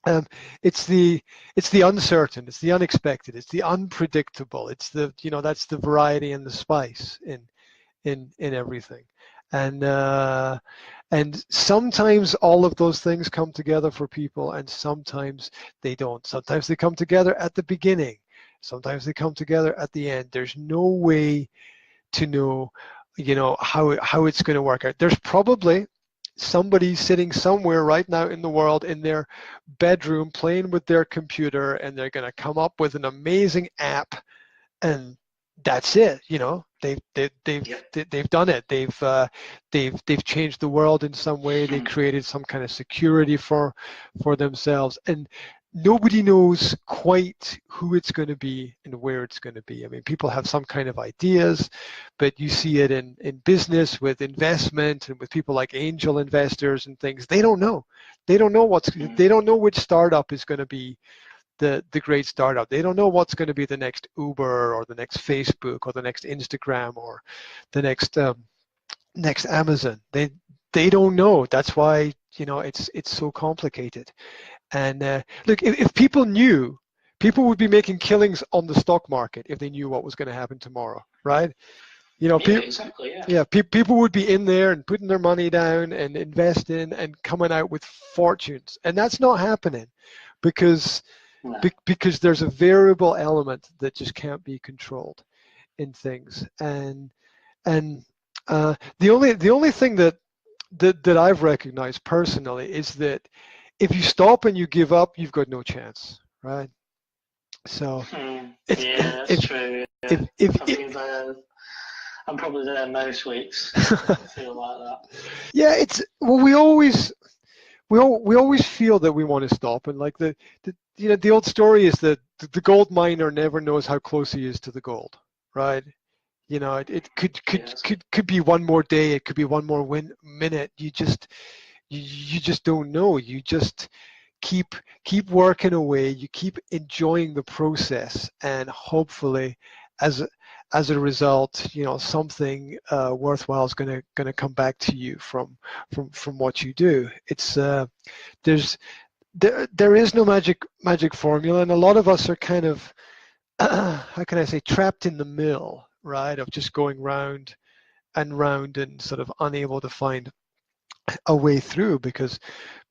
A: uncertain, it's the unexpected, it's the unpredictable. It's the, you know, that's the variety and the spice in everything. And sometimes all of those things come together for people, and sometimes they don't. Sometimes they come together at the beginning. Sometimes they come together at the end. There's no way to know, you know, how it's going to work out. There's probably somebody sitting somewhere right now in the world in their bedroom playing with their computer, and they're going to come up with an amazing app, and that's it. You know, they've done it. They've changed the world in some way. They created some kind of security for themselves, and nobody knows quite who it's going to be and where it's going to be. I mean, people have some kind of ideas, but you see it in business with investment and with people like angel investors and things. They don't know. They don't know they don't know which startup is going to be the great startup. They don't know what's going to be the next Uber or the next Facebook or the next Instagram or the next Amazon. They don't know. That's why, you know, it's so complicated. And look, if people knew, people would be making killings on the stock market if they knew what was going to happen tomorrow, right? You know, people would be in there and putting their money down and investing and coming out with fortunes. And that's not happening because there's a variable element that just can't be controlled in things. And the only thing that I've recognized personally is that if you stop and you give up, you've got no chance, right? So
B: that's true. I'm probably there most weeks. I feel like that.
A: Yeah, we always feel that we want to stop, and like the old story is that the gold miner never knows how close he is to the gold, right? You know, it could be one more day, it could be one more minute. You just don't know. You just keep working away. You keep enjoying the process, and hopefully, as a result, you know, something worthwhile is going to come back to you from what you do. It's there is no magic formula, and a lot of us are kind of how can I say, trapped in the mill, right, of just going round and round and sort of unable to find a way through because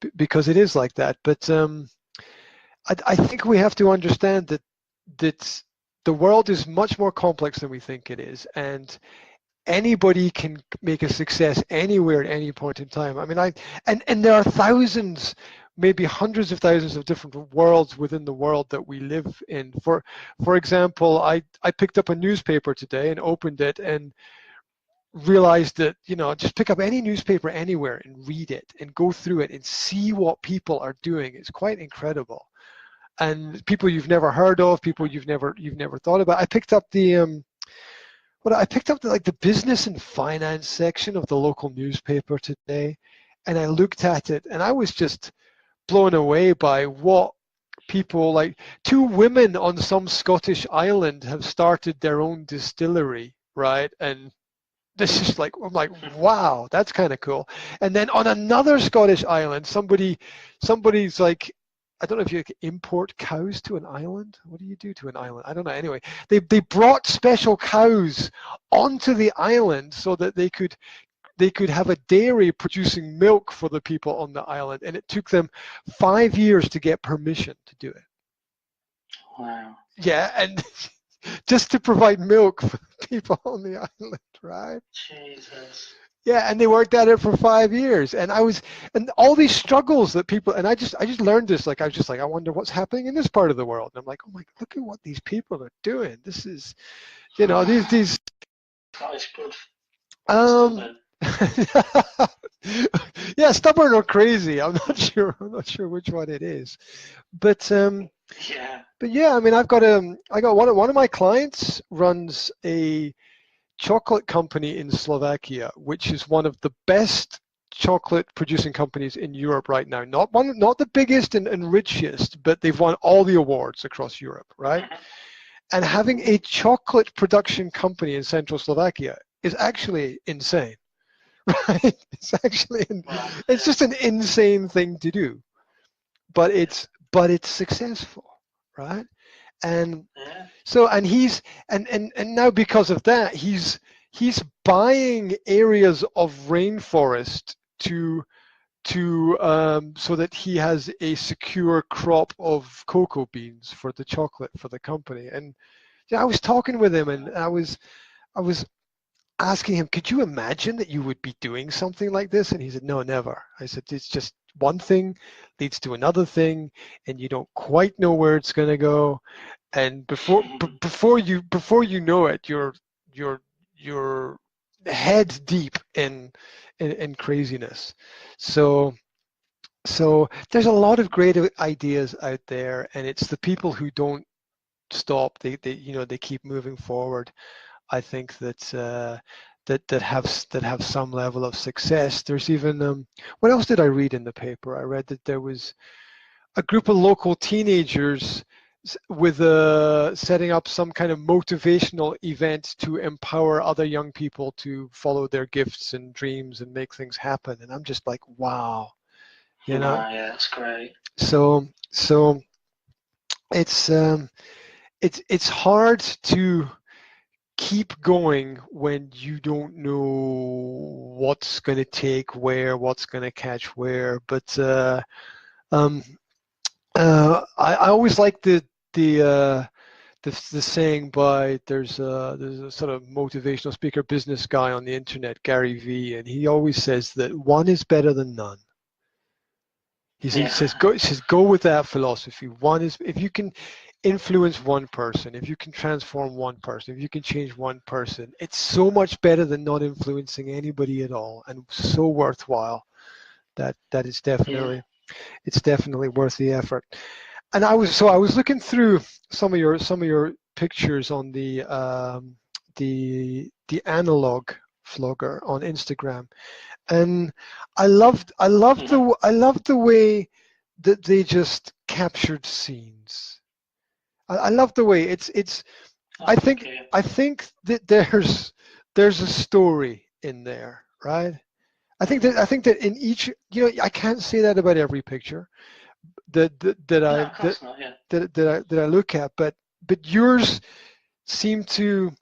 A: it is like that. But I think we have to understand that the world is much more complex than we think it is, and anybody can make a success anywhere at any point in time. I mean, and there are thousands, maybe hundreds of thousands of different worlds within the world that we live in. For example, I picked up a newspaper today and opened it and realized that, you know, just pick up any newspaper anywhere and read it and go through it and see what people are doing. It's quite incredible. And people you've never heard of, people you've never thought about. I picked up the the business and finance section of the local newspaper today, and I looked at it and I was just blown away by what people, like 2 women on some Scottish island have started their own distillery, right? And this is like, I'm like, wow, that's kind of cool. And then on another Scottish island, somebody's like I don't know if you can import cows to an island. What do you do to an island? I don't know. Anyway, they brought special cows onto the island so that they could have a dairy producing milk for the people on the island, and it took them 5 years to get permission to do it.
B: Wow.
A: Yeah, and just to provide milk for the people on the island, right?
B: Jesus.
A: Yeah, and they worked at it for 5 years, and all these struggles that people, and I just learned this. Like I was just like, I wonder what's happening in this part of the world. And I'm like, oh my, look at what these people are doing. This is, these.
B: That is good.
A: Stubborn. Yeah, stubborn or crazy. I'm not sure which one it is, but
B: yeah.
A: But yeah, I mean, I got one of my clients runs a chocolate company in Slovakia, which is one of the best chocolate producing companies in Europe right now. Not the biggest and richest, but they've won all the awards across Europe, right? And having a chocolate production company in central Slovakia is actually insane, right? It's actually, it's just an insane thing to do, but it's successful, right? And so, and he's and now because of that, he's buying areas of rainforest to so that he has a secure crop of cocoa beans for the chocolate for the company. And I was talking with him, and I was asking him, could you imagine that you would be doing something like this? And he said, no, never. I said, it's just one thing leads to another thing, and you don't quite know where it's going to go. And before you know it, you're head deep in craziness. So there's a lot of great ideas out there, and it's the people who don't stop. They keep moving forward. I think that have some level of success. There's even what else did I read in the paper? I read that there was a group of local teenagers with setting up some kind of motivational event to empower other young people to follow their gifts and dreams and make things happen. And I'm just like, wow,
B: Yeah, that's great.
A: So it's hard to keep going when you don't know what's going to take where, what's going to catch where. But I always like the saying by there's a sort of motivational speaker business guy on the internet, Gary V, and he always says that one is better than none. He says go with that philosophy. One is, if you can influence one person, if you can transform one person, if you can change one person, it's so much better than not influencing anybody at all, and so worthwhile that is definitely it's definitely worth the effort. And I was looking through some of your pictures on the analog vlogger on Instagram, and I loved the way that they just captured scenes. I love the way it's. I think that there's a story in there, right? I think that in each, I can't say that about every picture that I look at, but yours seem to,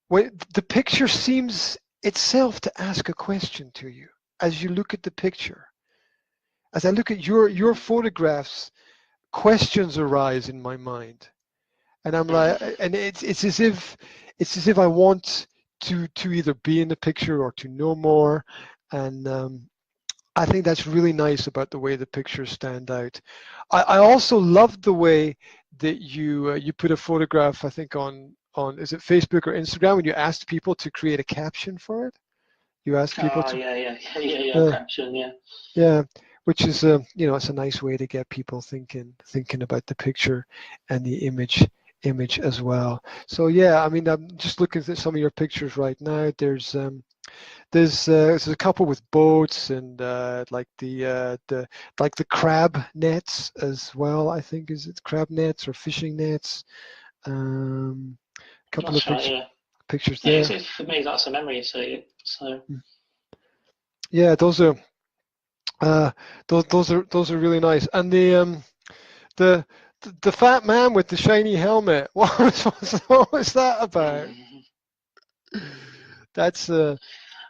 A: when the picture seems itself to ask a question to you as you look at the picture. As I look at your photographs, questions arise in my mind, and I'm like, and it's as if I want to either be in the picture or to know more, and I think that's really nice about the way the pictures stand out. I also loved the way that you put a photograph, I think on is it Facebook or Instagram, when you asked people to create a caption for it. You asked people to.
B: Caption, yeah.
A: Yeah, which is it's a nice way to get people thinking about the picture and the image as well. So yeah, I mean, I'm just looking at some of your pictures right now. There's a couple with boats and like the crab nets as well. I think is it crab nets or fishing nets. Couple of pictures there.
B: Yeah, for me that's a memory. So.
A: Yeah, those are really nice. And the the fat man with the shiny helmet. What was that about? That's
B: Oh,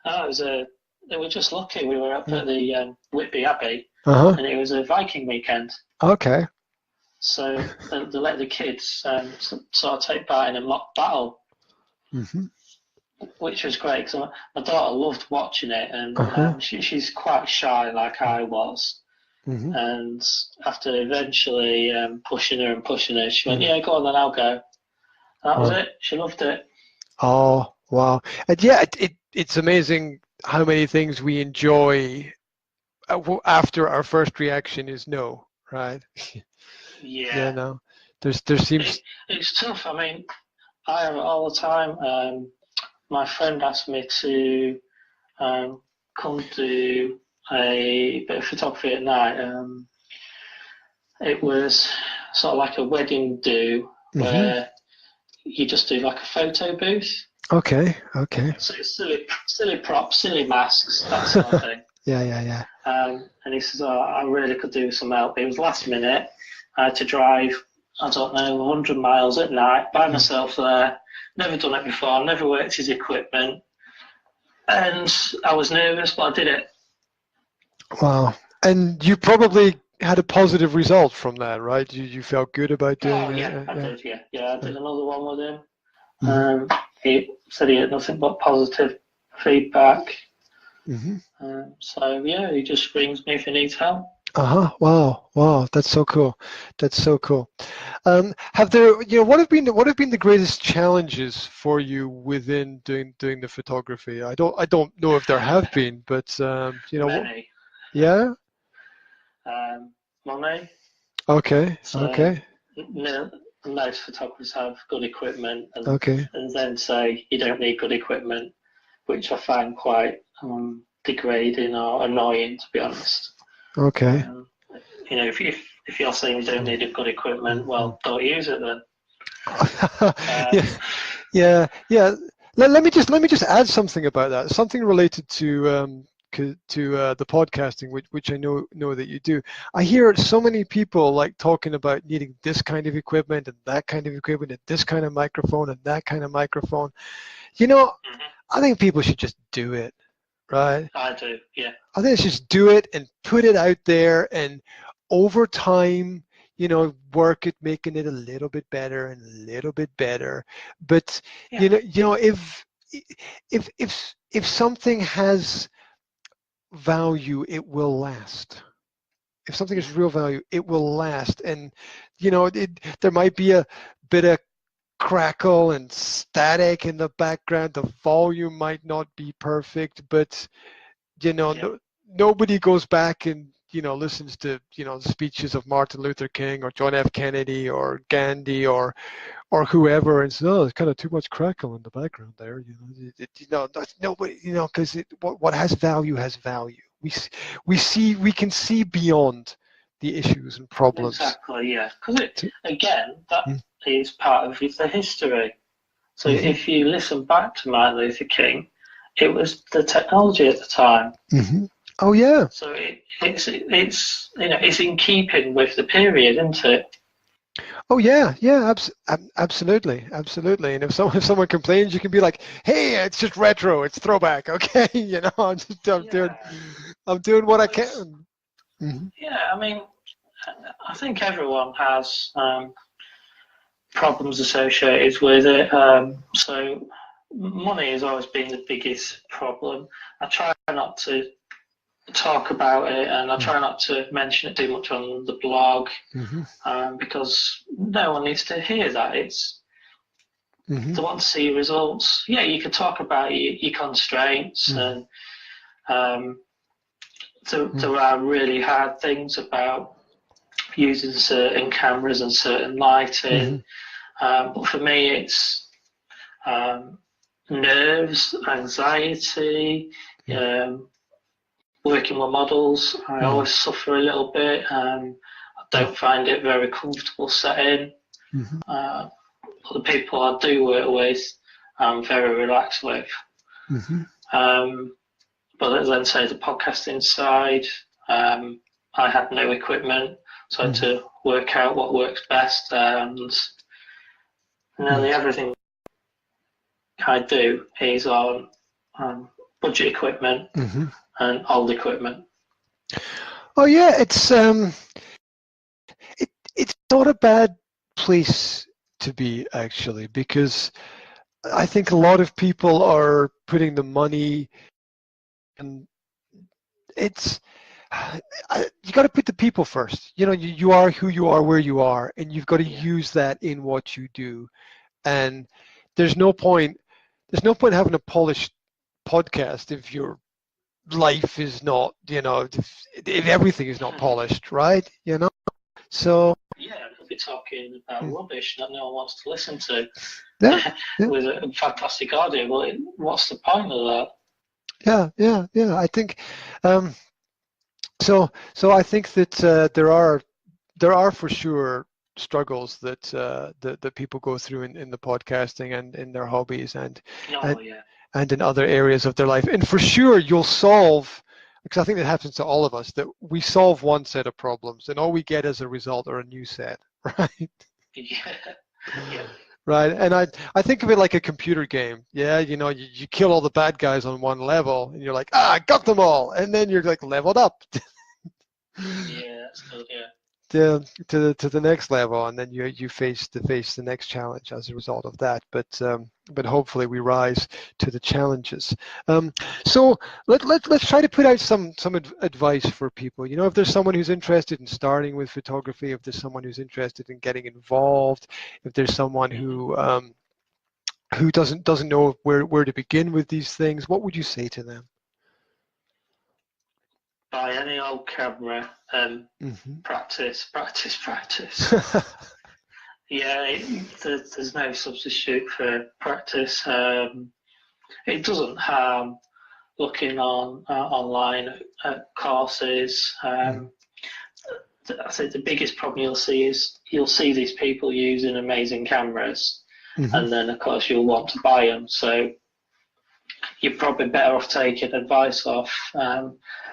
B: it was a. They were just lucky. We were up at the Whitby Abbey,
A: uh-huh.
B: and it was a Viking weekend.
A: Okay.
B: So they let the kids sort of take part in a mock battle, which was great because my daughter loved watching it, and she's quite shy like I was. And after eventually pushing her, she went, "Yeah, go on then, I'll go." And that was it. She loved it.
A: Oh, wow. And yeah, it's amazing how many things we enjoy after our first reaction is no, right?
B: Yeah.
A: No. There seems...
B: It's tough. I mean, I have it all the time. My friend asked me to come do a bit of photography at night. It was sort of like a wedding do where you just do like a photo booth.
A: Okay.
B: So it's silly props, silly masks, that sort of thing.
A: Yeah.
B: And he says, "Oh, I really could do some help." It was last minute. I had to drive, I don't know, 100 miles at night by myself there. Never done it before. Never worked his equipment. And I was nervous, but I did it.
A: Wow. And you probably had a positive result from that, right? You felt good about doing it?
B: I did, yeah. I did another one with him. He said he had nothing but positive feedback. So, yeah, he just rings me if he needs help.
A: Wow. That's so cool. Have there, what have been the greatest challenges for you within doing the photography? I don't know if there have been, but
B: Many.
A: Yeah.
B: Money.
A: Okay.
B: Most photographers have good equipment, and then say you don't need good equipment, which I find quite degrading or annoying, to be honest.
A: Okay.
B: If you're saying you don't need a good equipment, well, don't use it then.
A: Yeah. Let me just add something about that. Something related to the podcasting, which I know that you do. I hear so many people like talking about needing this kind of equipment and that kind of equipment and this kind of microphone and that kind of microphone. I think people should just do it, right?
B: I do, yeah.
A: I think it's just do it and put it out there, and over time, work at making it a little bit better and a little bit better. But if something has value, it will last. If something has real value, it will last. And there might be a bit of crackle and static in the background. The volume might not be perfect, but nobody goes back and listens to speeches of Martin Luther King or John F. Kennedy or Gandhi or whoever and says, "Oh, there's kind of too much crackle in the background there." That's nobody. Because what has value has value. We can see beyond the issues and problems.
B: Exactly, yeah. Because that is part of the history. So if you listen back to Martin Luther King, it was the technology at the time.
A: Oh yeah.
B: So it's in keeping with the period, isn't it?
A: Oh yeah, absolutely. And if someone complains, you can be like, "Hey, it's just retro, it's throwback, okay?" I'm doing what I can.
B: Yeah, I mean, I think everyone has problems associated with it. So money has always been the biggest problem. I try not to talk about it, and I try not to mention it too much on the blog, because no one needs to hear that. It's they want to see results. Yeah, you can talk about your constraints, and there are really hard things about using certain cameras and certain lighting, but for me it's nerves, anxiety, working with models. I always suffer a little bit. I don't find it very comfortable setting. The people I do work with, I'm very relaxed with. But then say the podcasting side, I had no equipment, so I had to work out what works best, and nearly everything I do is on budget equipment and old equipment.
A: Oh yeah, it's not a bad place to be, actually, because I think a lot of people are putting the money, and it's you got to put the people first. You know, you are who you are, where you are, and you've got to use that in what you do. And there's no point having a polished podcast if your life is not, you know, if everything is not polished, right? You know, so
B: yeah, we'll be talking about rubbish that no one wants to listen to.
A: Yeah.
B: With a fantastic audio. Well, what's the point of
A: that? Yeah. I think so I think that there are for sure struggles that people go through in the podcasting and in their hobbies and in other areas of their life. And for sure you'll solve, because I think that happens to all of us, that we solve one set of problems and all we get as a result are a new set, right?
B: Yeah.
A: Right, and I think of it like a computer game. Yeah, you know, you kill all the bad guys on one level, and you're like, I got them all, and then you're like leveled up.
B: Yeah, that's good. Yeah.
A: To the next level, and then you face the next challenge as a result of that. But hopefully we rise to the challenges. So let's try to put out some advice for people. You know, if there's someone who's interested in starting with photography, if there's someone who's interested in getting involved, if there's someone who doesn't know where to begin with these things, what would you say to them?
B: Buy any old camera and practice. Yeah, there's no substitute for practice. It doesn't harm looking online at courses. I think the biggest problem you'll see these people using amazing cameras, and then of course you'll want to buy them. So you're probably better off taking advice off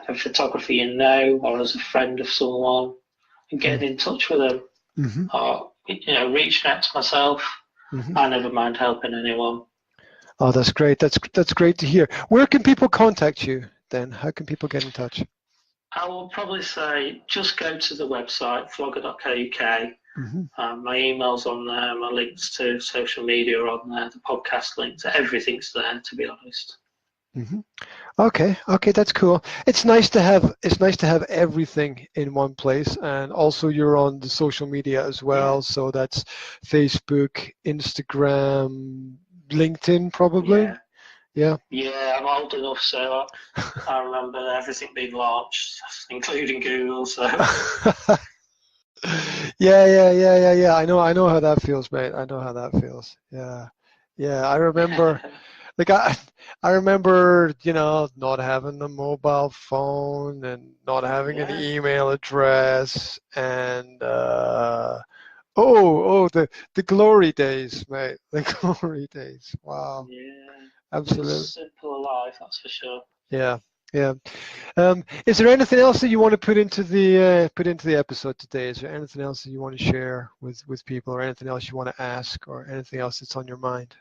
B: a photographer you know, or as a friend of someone, and getting in touch with them, or reaching out to myself. I never mind helping anyone.
A: Oh, that's great. That's great to hear. Where can people contact you then? How can people get in touch?
B: I will probably say just go to the website vlogger.co.uk. My email's on there, my links to social media are on there, the podcast links, everything's there, to be honest. Okay, that's cool. It's nice to have everything in one place, and also you're on the social media as well. So that's Facebook, Instagram, LinkedIn, probably. Yeah, I'm old enough, so I remember everything being launched, including Google. So.
A: Yeah. I know how that feels, mate. I know how that feels. Yeah. I remember. Like I remember, not having a mobile phone and not having an email address, and the glory days, mate. The glory days. Wow.
B: Yeah.
A: Absolutely.
B: Simple life, that's for sure.
A: Yeah. Is there anything else that you want to put into the episode today? Is there anything else that you want to share with people, or anything else you want to ask, or anything else that's on your mind?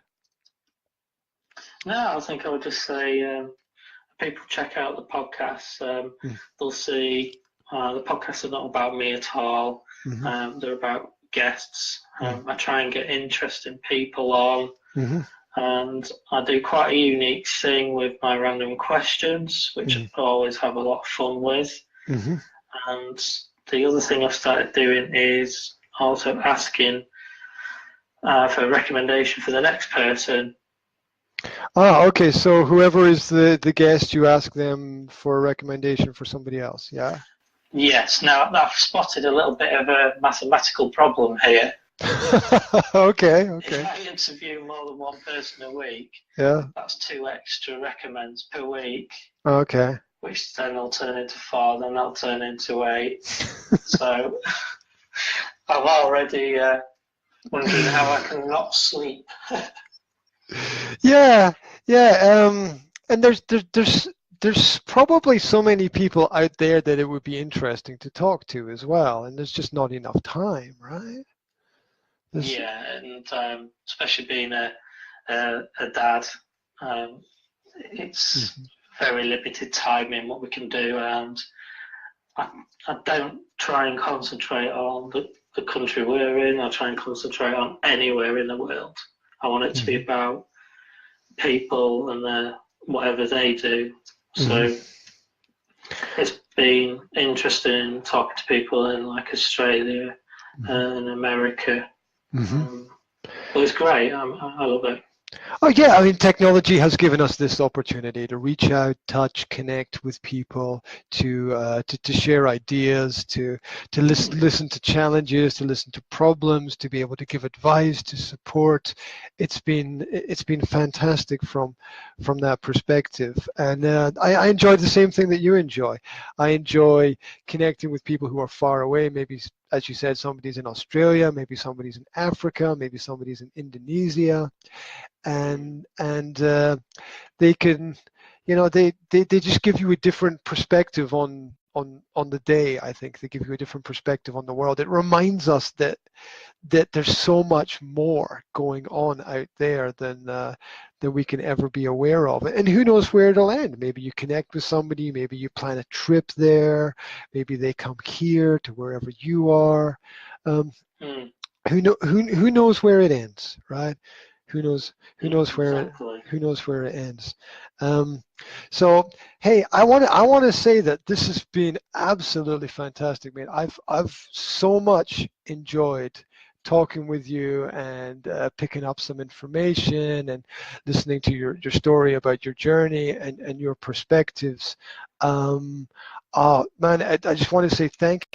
B: No, I think I would just say people check out the podcasts. They'll see the podcasts are not about me at all. They're about guests. I try and get interesting people on. And I do quite a unique thing with my random questions, which I always have a lot of fun with. And the other thing I've started doing is also asking for a recommendation for the next person.
A: Okay. So whoever is the guest, you ask them for a recommendation for somebody else, yeah? Yes.
B: Now, I've spotted a little bit of a mathematical problem here.
A: Okay.
B: If I interview more than one person a week, that's 2 extra recommends per week.
A: Okay.
B: Which then will turn into 4, then they'll turn into 8. So I'm already wondering how I can not sleep.
A: Yeah. And there's there's probably so many people out there that it would be interesting to talk to as well, and there's just not enough time, right? There's,
B: Yeah, and especially being a dad, it's very limited time in what we can do, and I don't try and concentrate on the country we're in. I try and concentrate on anywhere in the world. I want it to be about people and whatever they do. So it's been interesting talking to people in like Australia and America. But it's great. I love it.
A: Oh yeah, I mean, technology has given us this opportunity to reach out, touch, connect with people, to share ideas, to listen to challenges, to listen to problems, to be able to give advice, to support. It's been fantastic from that perspective, and I enjoy the same thing that you enjoy. I enjoy connecting with people who are far away, maybe. As you said, somebody's in Australia, maybe somebody's in Africa, maybe somebody's in Indonesia, and they can, they just give you a different perspective on the day. I think they give you a different perspective on the world. It reminds us that there's so much more going on out there than we can ever be aware of. And who knows where it'll end? Maybe you connect with somebody, maybe you plan a trip there, maybe they come here to wherever you are. Who knows where it ends, right? Who knows where it ends. So hey, I want to say that this has been absolutely fantastic, man. I've so much enjoyed talking with you and picking up some information and listening to your story about your journey and your perspectives. Man, I just want to say thank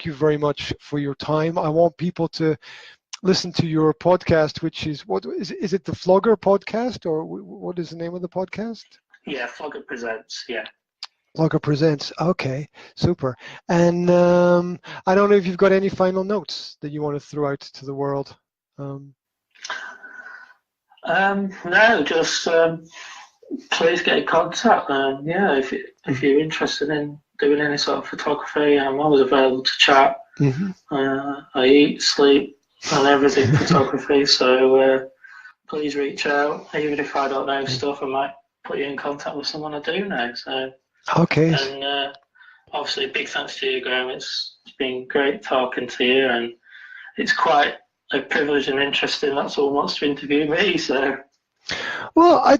A: you very much for your time. I want people to listen to your podcast, which is, what is it, the Flogger podcast, or what is the name of the podcast?
B: Yeah, Flogger Presents, yeah.
A: Flogger Presents, okay, super. And I don't know if you've got any final notes that you want to throw out to the world.
B: No, just please get in contact. Yeah, if you're interested in doing any sort of photography, I'm always available to chat. I eat, sleep, and everything photography, so please reach out. Even if I don't know stuff, I might put you in contact with someone I do know. So
A: okay.
B: And obviously, big thanks to you, Graham. It's been great talking to you, and it's quite a privilege and interesting that someone wants to interview me. So,
A: well,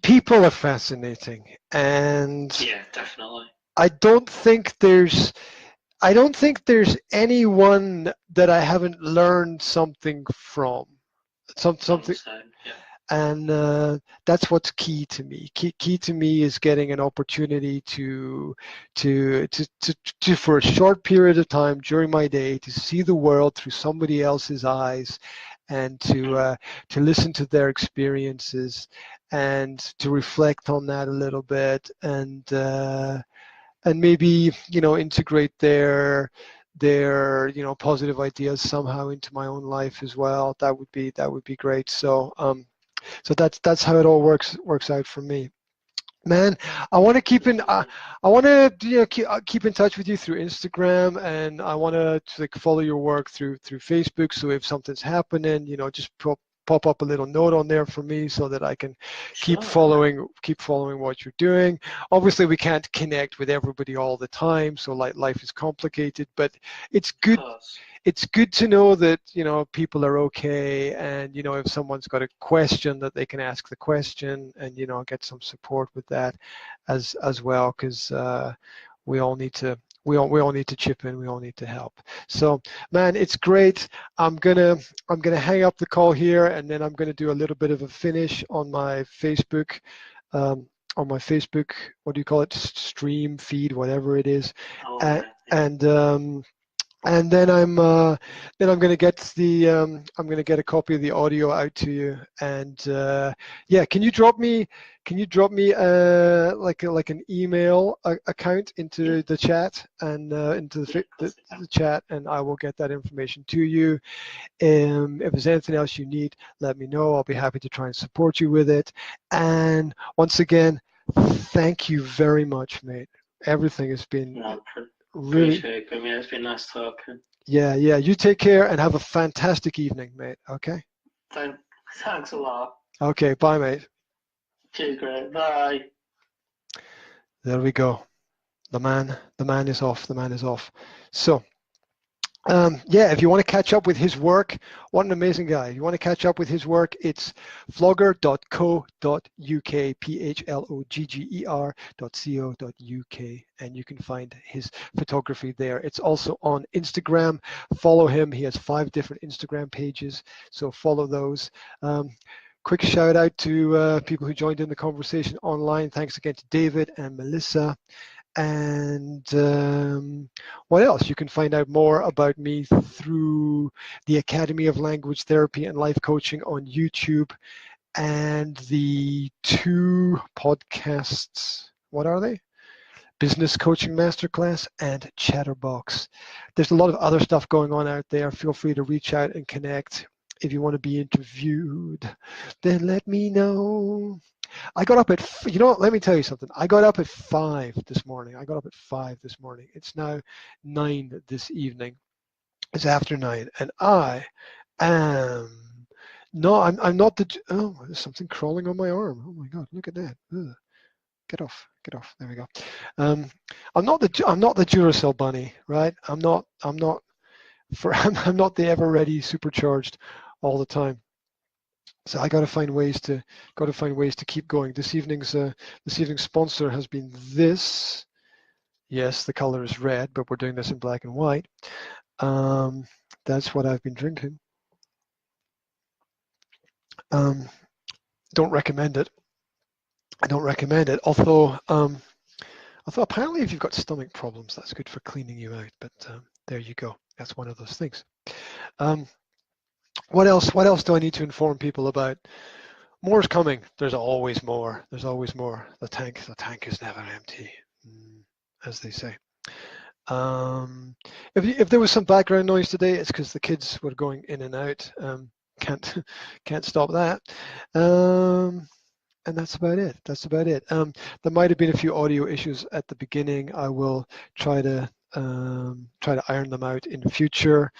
A: people are fascinating, and
B: yeah, definitely.
A: I don't think there's anyone that I haven't learned something from. Something.
B: Yeah.
A: And that's what's key to me. Key to me is getting an opportunity to for a short period of time during my day to see the world through somebody else's eyes, and to listen to their experiences and to reflect on that a little bit, and maybe integrate their positive ideas somehow into my own life as well. That would be great. So that's how it all works out for me. Man, I want to keep in keep in touch with you through Instagram, and I want to like follow your work through Facebook. So if something's happening, just pop up a little note on there for me so that I can keep following what you're doing. Obviously, we can't connect with everybody all the time, so life is complicated, but it's good. It's good to know that people are okay, and if someone's got a question, that they can ask the question, and get some support with that as well, because we all need to chip in. We all need to help. So, man, it's great. I'm gonna hang up the call here, and then I'm gonna do a little bit of a finish on my Facebook. What do you call it? Stream feed, whatever it is, and then I'm gonna get a copy of the audio out to you, and yeah, can you drop me like an email account into the chat, and into the chat, and I will get that information to you. If there's anything else you need, let me know. I'll be happy to try and support you with it. And once again, Thank you very much, mate. Everything has been
B: No,
A: really,
B: appreciate it. Yeah, it's been nice talking.
A: yeah. You take care and have a fantastic evening, mate. Okay?
B: Thanks a lot.
A: Okay, bye, mate.
B: Cheers, great. Bye.
A: There we go. The man is off. The man is off. So, yeah, if you want to catch up with his work, what an amazing guy. If you want to catch up with his work, it's flogger.co.uk, PHLOGGER.co.uk, and you can find his photography there. It's also on Instagram. Follow him. He has 5 different Instagram pages, so follow those. Quick shout out to people who joined in the conversation online. Thanks again to David and Melissa. And what else? You can find out more about me through the Academy of Language Therapy and Life Coaching on YouTube, and the 2 podcasts. What are they? Business Coaching Masterclass and Chatterbox. There's a lot of other stuff going on out there. Feel free to reach out and connect. If you want to be interviewed, then let me know. I got up at, let me tell you something. I got up at 5 this morning. It's now 9 this evening. It's after 9. And I am, no, I'm not there's something crawling on my arm. Oh my God, look at that. Ugh. Get off. There we go. I'm not the Duracell bunny, right? I'm not the ever ready supercharged all the time. So I got to find ways to keep going. This evening's sponsor has been this. Yes, the color is red, but we're doing this in black and white. That's what I've been drinking. Don't recommend it. I don't recommend it. Although apparently, if you've got stomach problems, that's good for cleaning you out. But there you go. That's one of those things. What else? What else do I need to inform people about? More is coming. There's always more. The tank is never empty, as they say. If there was some background noise today, it's because the kids were going in and out. Can't stop that. And that's about it. There might have been a few audio issues at the beginning. I will try to iron them out in the future.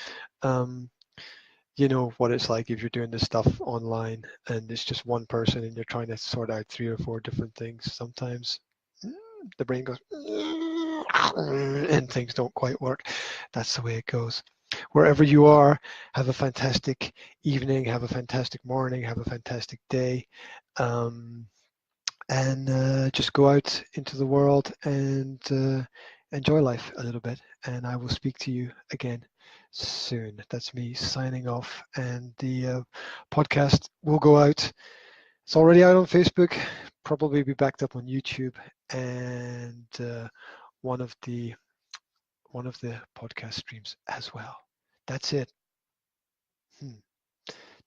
A: You know what it's like if you're doing this stuff online and it's just one person and you're trying to sort out 3 or 4 different things. Sometimes the brain goes and things don't quite work. That's the way it goes. Wherever you are, have a fantastic evening, have a fantastic morning, have a fantastic day, and just go out into the world and enjoy life a little bit. And I will speak to you again soon. That's me signing off, and the podcast will go out. It's already out on Facebook, probably be backed up on YouTube, and one of the podcast streams as well. That's it.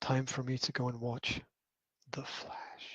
A: Time for me to go and watch The Flash.